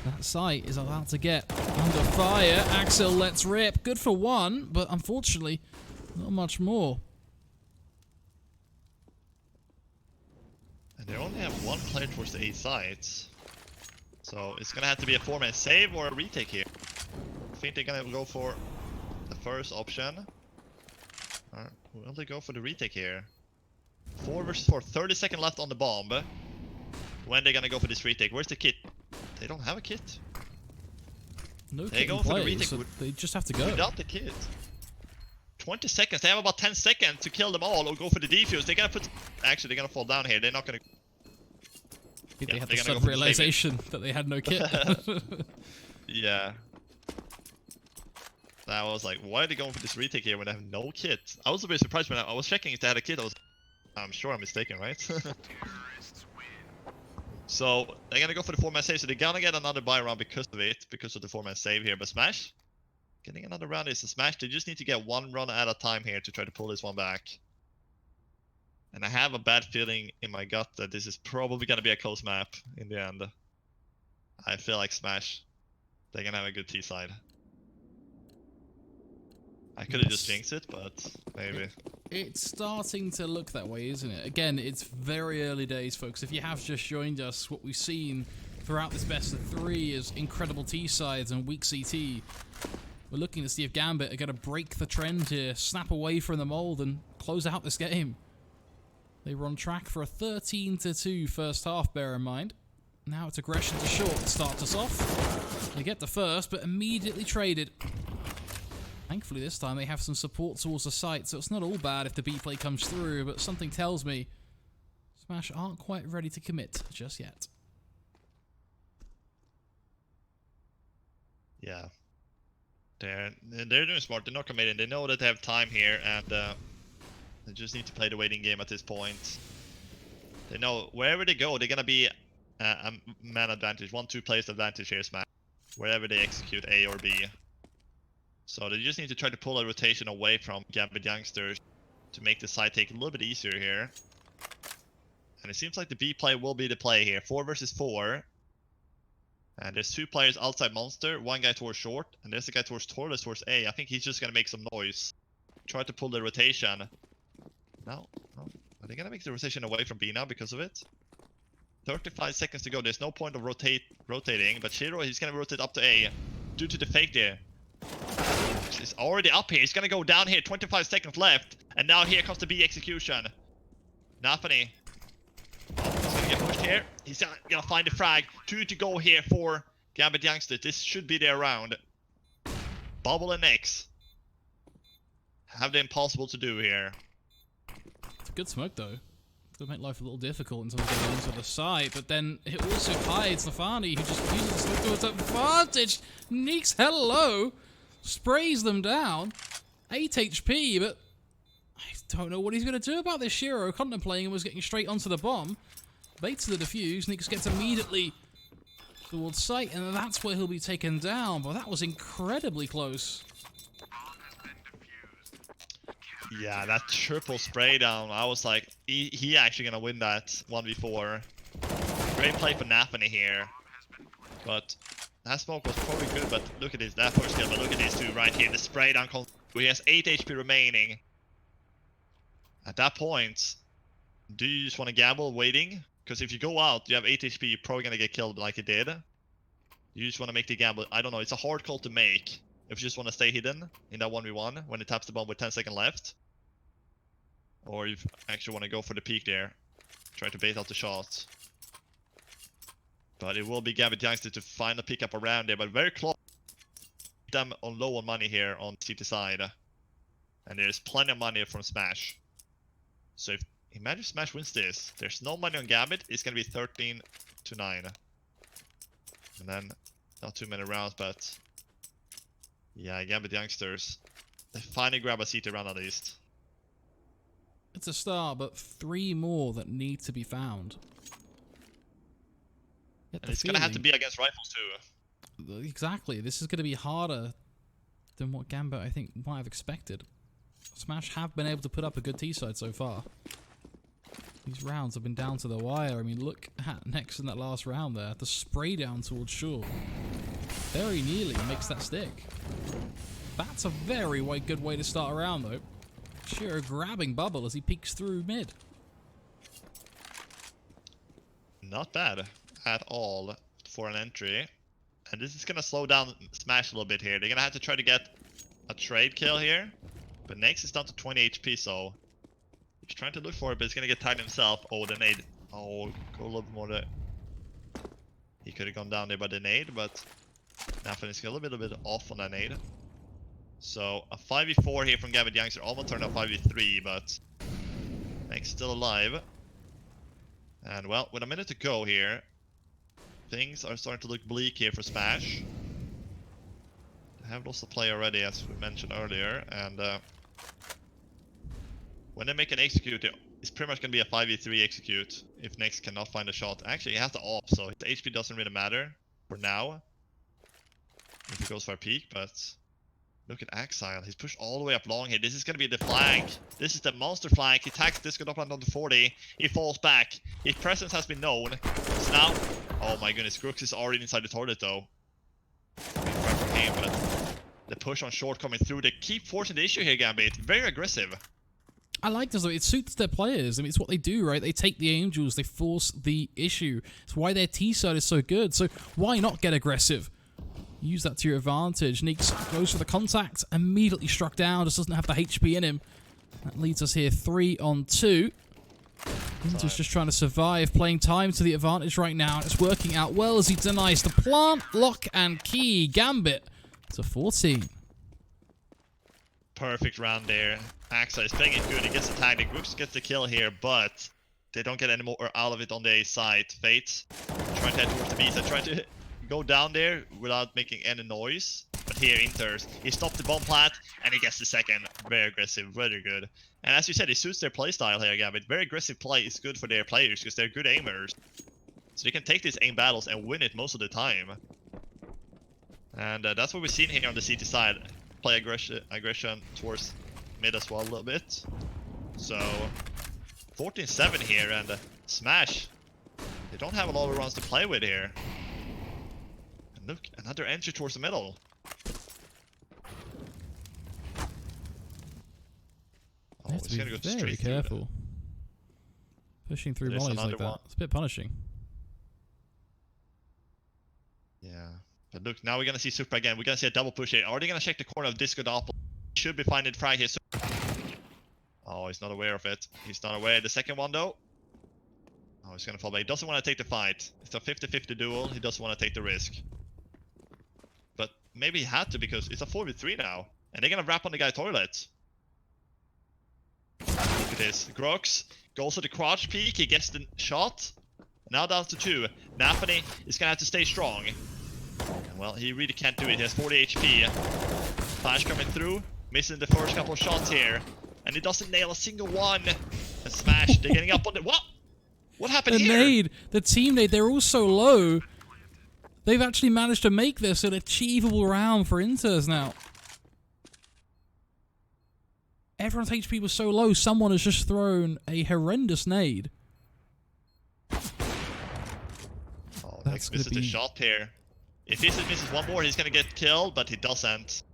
S2: That site is about to get under fire. Axel lets rip. Good for 1, but unfortunately, not much more.
S1: And they only have 1 player towards the A sides. So it's gonna have to be a 4-man save or a retake here. I think they're gonna go for the first option. Will they go for the retake here? 4 versus 4, 30 seconds left on the bomb. When they're gonna go for this retake? Where's the kit? They don't have a kit.
S2: No
S1: They
S2: kit
S1: go
S2: in
S1: for the
S2: play,
S1: retake
S2: so they just have to go.
S1: without the kit. 20 seconds. They have about 10 seconds to kill them all or go for the defuse. They're gonna put. Actually, they're gonna fall down here. They're not gonna.
S2: They had the
S1: they're gonna go
S2: sudden
S1: for the
S2: realization that they had no kit.
S1: Yeah. I was like, why are they going for this retake here when they have no kit? I was a bit surprised when I was checking if they had a kit. I'm sure I'm mistaken, right? So they're gonna go for the 4-man save. So they're gonna get another buy round because of it, because of the 4-man save here. But Smash, getting another round is a Smash. They just need to get 1 run at a time here to try to pull this one back. And I have a bad feeling in my gut that this is probably gonna be a close map in the end. I feel like Smash, they're gonna have a good T side. I could have just jinxed it, but maybe.
S2: It's starting to look that way, isn't it? Again, it's very early days, folks. If you have just joined us, what we've seen throughout this best of 3 is incredible T-sides and weak CT. We're looking to see if Gambit are going to break the trend here, snap away from the mold, and close out this game. They were on track for a 13-2 first half, bear in mind. Now it's aggression to short that starts us off. They get the first, but immediately traded. Thankfully this time they have some support towards the site, so it's not all bad if the B play comes through, but something tells me Smash aren't quite ready to commit just yet.
S1: Yeah. They're doing smart, they're not committing, they know that they have time here, and they just need to play the waiting game at this point. They know wherever they go, they're gonna be a man advantage, 1-2 players advantage here, Smash. Wherever they execute A or B. So they just need to try to pull a rotation away from Gambit youngsters to make the side take a little bit easier here. And it seems like the B play will be the play here. 4 versus 4. And there's 2 players outside Monster, 1 guy towards short, and there's a guy towards A. I think he's just gonna make some noise. Try to pull the rotation. No. Are they gonna make the rotation away from B now because of it? 35 seconds to go. There's no point of rotating, but Shiro, he's gonna rotate up to A due to the fake there. He's already up here. He's gonna go down here. 25 seconds left, and now here comes the B execution. Nafany. He's gonna get pushed here. He's gonna find the frag. 2 to go here for Gambit youngsters. This should be their round. Bubble and X have the impossible to do here.
S2: It's a good smoke though. It's gonna make life a little difficult in terms of getting into the side, but then it also hides Nafany, who just uses the smoke to its advantage. Neeks, hello! Sprays them down. 8 HP, but I don't know what he's going to do about this. Shiro contemplating and was getting straight onto the bomb. Baits the defuse. Neeks gets immediately towards sight, and that's where he'll be taken down. But that was incredibly close.
S1: Yeah, that triple spray down. I was like, he actually going to win that 1v4. Great play for Nafany here. But that smoke was probably good, but look at this, that first kill, but look at these 2 right here, the spray down, he has 8 HP remaining. At that point, do you just want to gamble waiting? Because if you go out, you have 8 HP, you're probably going to get killed like you did. You just want to make the gamble, I don't know, it's a hard call to make. If you just want to stay hidden in that 1v1, when it taps the bomb with 10 seconds left. Or you actually want to go for the peek there, try to bait out the shots. But it will be Gambit youngsters to find a pickup around there, but very close. Them on low on money here on CT side. And there's plenty of money from Smash. So if imagine Smash wins this, there's no money on Gambit, it's gonna be 13-9. And then not too many rounds, but yeah, Gambit youngsters, they finally grab a CT round at least.
S2: It's a start, but 3 more that need to be found.
S1: And it's gonna have to be against rifles too.
S2: Exactly. This is gonna be harder than what Gambit, I think, might have expected. Smash have been able to put up a good T-side so far. These rounds have been down to the wire. I mean, look at next in that last round there. The spray down towards short. Very nearly makes that stick. That's a very good way to start a round, though. Shiro grabbing Bubble as he peeks through mid.
S1: Not bad at all for an entry. And this is gonna slow down Smash a little bit here. They're gonna have to try to get a trade kill here. But Nex is down to 20 HP, so he's trying to look for it, but he's gonna get tagged himself. Oh, the nade. Oh, go a little bit more there. He could have gone down there by the nade, but Nathan is a little bit off on that nade. So a 5v4 here from Gambit Youngster, almost turned out 5v3, but Nex still alive. And well, with a minute to go here, things are starting to look bleak here for Smash. They have lost the play already, as we mentioned earlier, and when they make an execute, it's pretty much going to be a 5v3 execute if Nex cannot find a shot. Actually, he has the op, so his HP doesn't really matter for now if he goes for a peek, but look at Exile. He's pushed all the way up long here. This is going to be the flank. This is the monster flank. He tags Disco up onto 40. He falls back. His presence has been known. So now, oh my goodness, Grooks is already inside the toilet though. But The push on short coming through. They keep forcing the issue here, Gambit. Very aggressive.
S2: I like this though. It suits their players. I mean, it's what they do, right? They take the Angels, they force the issue. It's why their T side is so good. So why not get aggressive? Use that to your advantage. Neeks goes for the contact, immediately struck down, just doesn't have the HP in him. That leads us here 3-on-2. Inter's just trying to survive, playing time to the advantage right now. And it's working out well as he denies the plant, lock, and key. Gambit to 14.
S1: Perfect round there. Axa is playing it good. He gets the tag. The Grooks gets the kill here, but they don't get any more out of it on the A side. Fate trying to head towards the B side, trying to go down there without making any noise. But here, Inters, he stopped the bomb plant and he gets the second. Very aggressive, very good. And as you said, it suits their playstyle here, Gambit. Very aggressive play is good for their players because they're good aimers. So they can take these aim battles and win it most of the time. And that's what we've seen here on the CT side. Play aggression towards mid as well a little bit. So 14-7 here, and Smash, they don't have a lot of rounds to play with here. And look, another entry towards the middle. Oh,
S2: Have to
S1: he's
S2: be
S1: gonna go
S2: very
S1: straight
S2: careful. Pushing through
S1: There's
S2: mollies like
S1: another
S2: that.
S1: one.
S2: It's a bit punishing.
S1: Yeah. But look, now we're gonna see Supra again. We're gonna see a double push here. Are they gonna check the corner of Disco Doppel? Should be finding frag here. Oh, he's not aware of it. He's not aware. The second one though. Oh, he's gonna fall back. He doesn't want to take the fight. It's a 50-50 duel. He doesn't want to take the risk. But maybe he had to because it's a 4v3 now. And they're gonna wrap on the guy toilet. Look at this. Grox goes for the crouch peek. He gets the shot. Now down to 2. Nafany is gonna have to stay strong. And well, he really can't do it. He has 40 HP. Flash coming through. Missing the first couple of shots here. And he doesn't nail a single one. And Smash, they're getting up on the... What? What happened
S2: The
S1: here?
S2: nade, the team nade, they're all so low. They've actually managed to make this an achievable round for Inters now. Everyone's HP was so low, someone has just thrown a horrendous nade.
S1: Oh, Next misses the shot here. If he misses one more, he's gonna get killed, but he doesn't.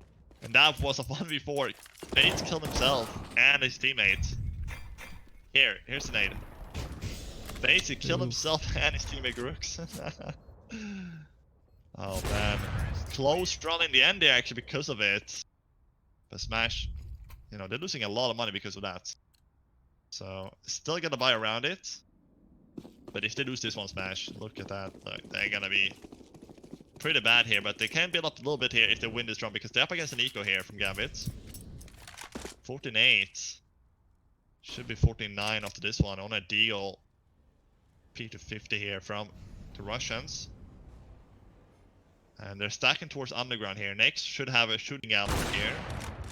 S1: And that was a 1v4. Fates killed himself and his teammate. Here's the nade. Fates, he killed himself and his teammate Grooks. Oh man. Close run in the end there actually because of it. But Smash, you know, they're losing a lot of money because of that. So, still gonna buy around it. But if they lose this one, Smash, look at that. Like, they're gonna be pretty bad here, but they can build up a little bit here if they win this round because they're up against an eco here from Gambit. 14-8. Should be 14-9 after this one on a deal. P to 50 here from the Russians. And they're stacking towards underground here. Next should have a shooting out here.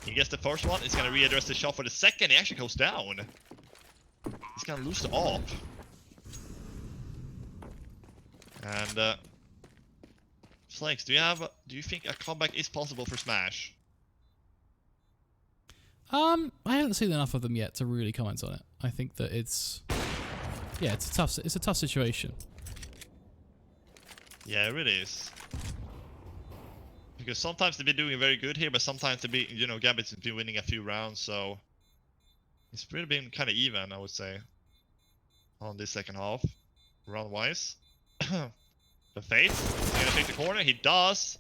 S1: He gets the first one. He's gonna readdress the shot for the second. He actually goes down. He's gonna lose the AWP. And Flakes, do you think a comeback is possible for Smash?
S2: I haven't seen enough of them yet to really comment on it. I think that it's a tough situation.
S1: Yeah, it really is. Because sometimes they've been doing very good here, but sometimes they be, you know, Gambit's been winning a few rounds, so it's really been kind of even, I would say, on this second half, round-wise. But Fate, he's gonna take the corner. He does.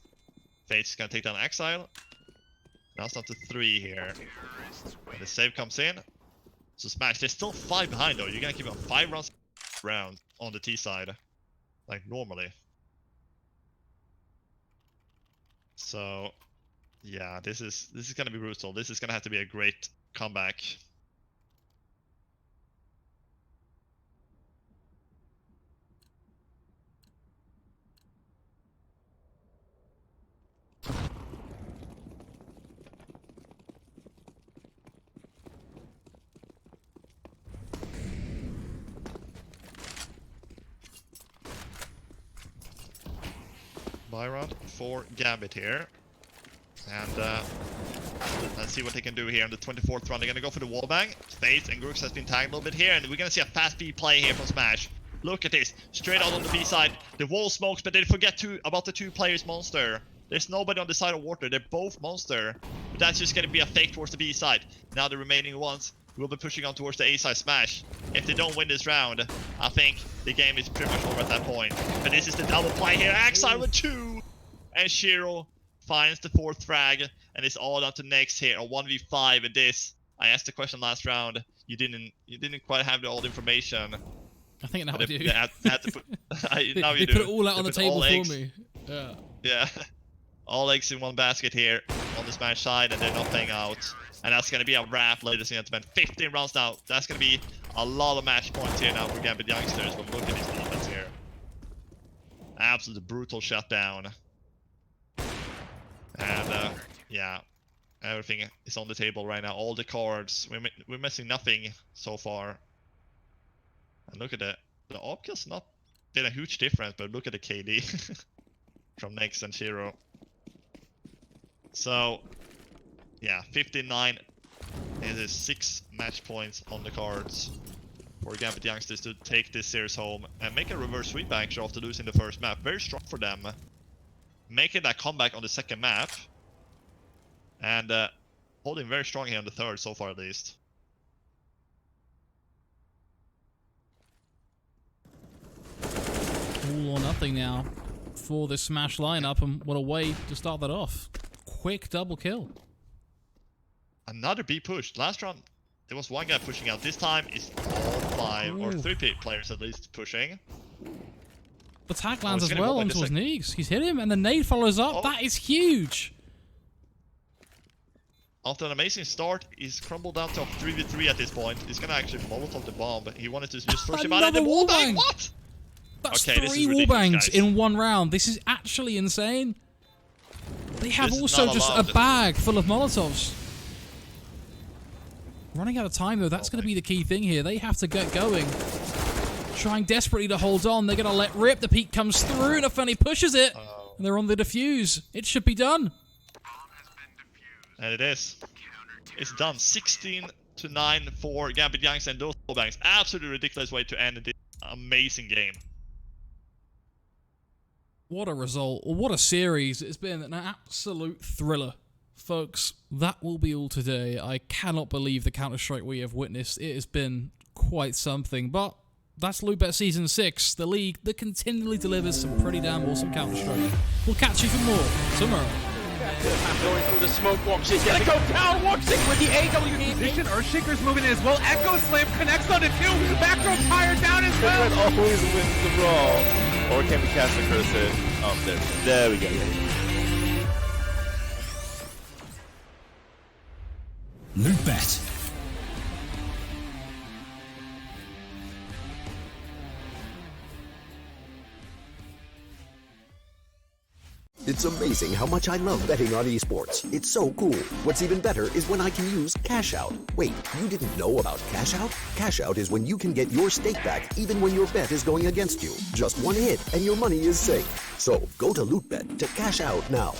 S1: Fate's gonna take down Exile. Now it's down to 3 here. And the save comes in. So Smash, they're still 5 behind though. You're gonna keep on 5 rounds on the T side, like normally. So, yeah, this is gonna be brutal. This is gonna have to be a great comeback. Buy round for Gambit here. And let's see what they can do here in the 24th round. They're gonna go for the wallbang. Faith and Grooks has been tagged a little bit here, and we're gonna see a fast B play here from Smash. Look at this, straight out on the B side. The wall smokes, but they forget about the 2 players monster. There's nobody on the side of water. They're both monster. But that's just gonna be a fake towards the B side. Now the remaining ones will be pushing on towards the A side smash. If they don't win this round, I think the game is pretty much over at that point. But this is the double play here. Axile with 2. And Shiro finds the 4th frag. And it's all down to next here. A 1v5 in this. I asked the question last round. You didn't quite have all the information.
S2: I think now I do.
S1: They had to put, now
S2: they
S1: you
S2: put
S1: do.
S2: it all out on the table for me. Yeah.
S1: Yeah. All eggs in one basket here on the Smash side, and they're not playing out. And that's going to be a wrap, ladies and gentlemen. 15 rounds now. That's going to be a lot of match points here now for Gambit youngsters. But look at this defense here. Absolute brutal shutdown. And yeah, everything is on the table right now. All the cards. We're missing nothing so far. And look at the op kill's not been a huge difference, but look at the KD from Nex and Shiro. So yeah, 59 is 6 match points on the cards for Gambit youngsters to take this series home and make a reverse sweep actually after losing the first map. Very strong for them. Making that comeback on the second map. And holding very strong here on the third so far at least.
S2: All or nothing now for this Smash lineup, and what a way to start that off. Quick double kill.
S1: Another B push. Last round, there was one guy pushing out. This time, it's all 5 or 3 players at least pushing.
S2: The tag lands as well onto his knees. He's hit him, and the nade follows up. That is huge.
S1: After an amazing start, he's crumbled down to a 3v3 at this point. He's gonna actually Molotov the bomb. He wanted to just push him out of the wallbang. What?
S2: That's
S1: okay,
S2: 3 wallbangs in one round. This is actually insane. They have also just a bag full of Molotovs. Running out of time though, that's going to be the key thing here. They have to get going. Trying desperately to hold on. They're going to let rip. The peak comes through and a funny pushes it. And they're on the defuse. It should be done.
S1: And it is. It's done. 16-9 for Gambit Youngs and those wallbangs. Absolutely ridiculous way to end this amazing game.
S2: What a result, or what a series. It's been an absolute thriller. Folks, that will be all today. I cannot believe the Counter-Strike we have witnessed. It has been quite something, but that's Lootbet Season 6, the league that continually delivers some pretty damn awesome Counter-Strike. We'll catch you for more tomorrow.
S3: Going through the smoke walks in. Gonna go down, walks in with the AW.
S4: Position, Earthshaker's moving in as well. Echo Slam connects on it too. Back row tire down as well.
S5: Red always wins the brawl. Or can we cast the curse it? Oh, there we go.
S6: Lootbet.
S7: It's amazing how much I love betting on esports. It's so cool. What's even better is when I can use Cash Out. Wait, you didn't know about Cash Out? Cash Out is when you can get your stake back even when your bet is going against you. Just one hit and your money is safe. So go to Lootbet to cash out now.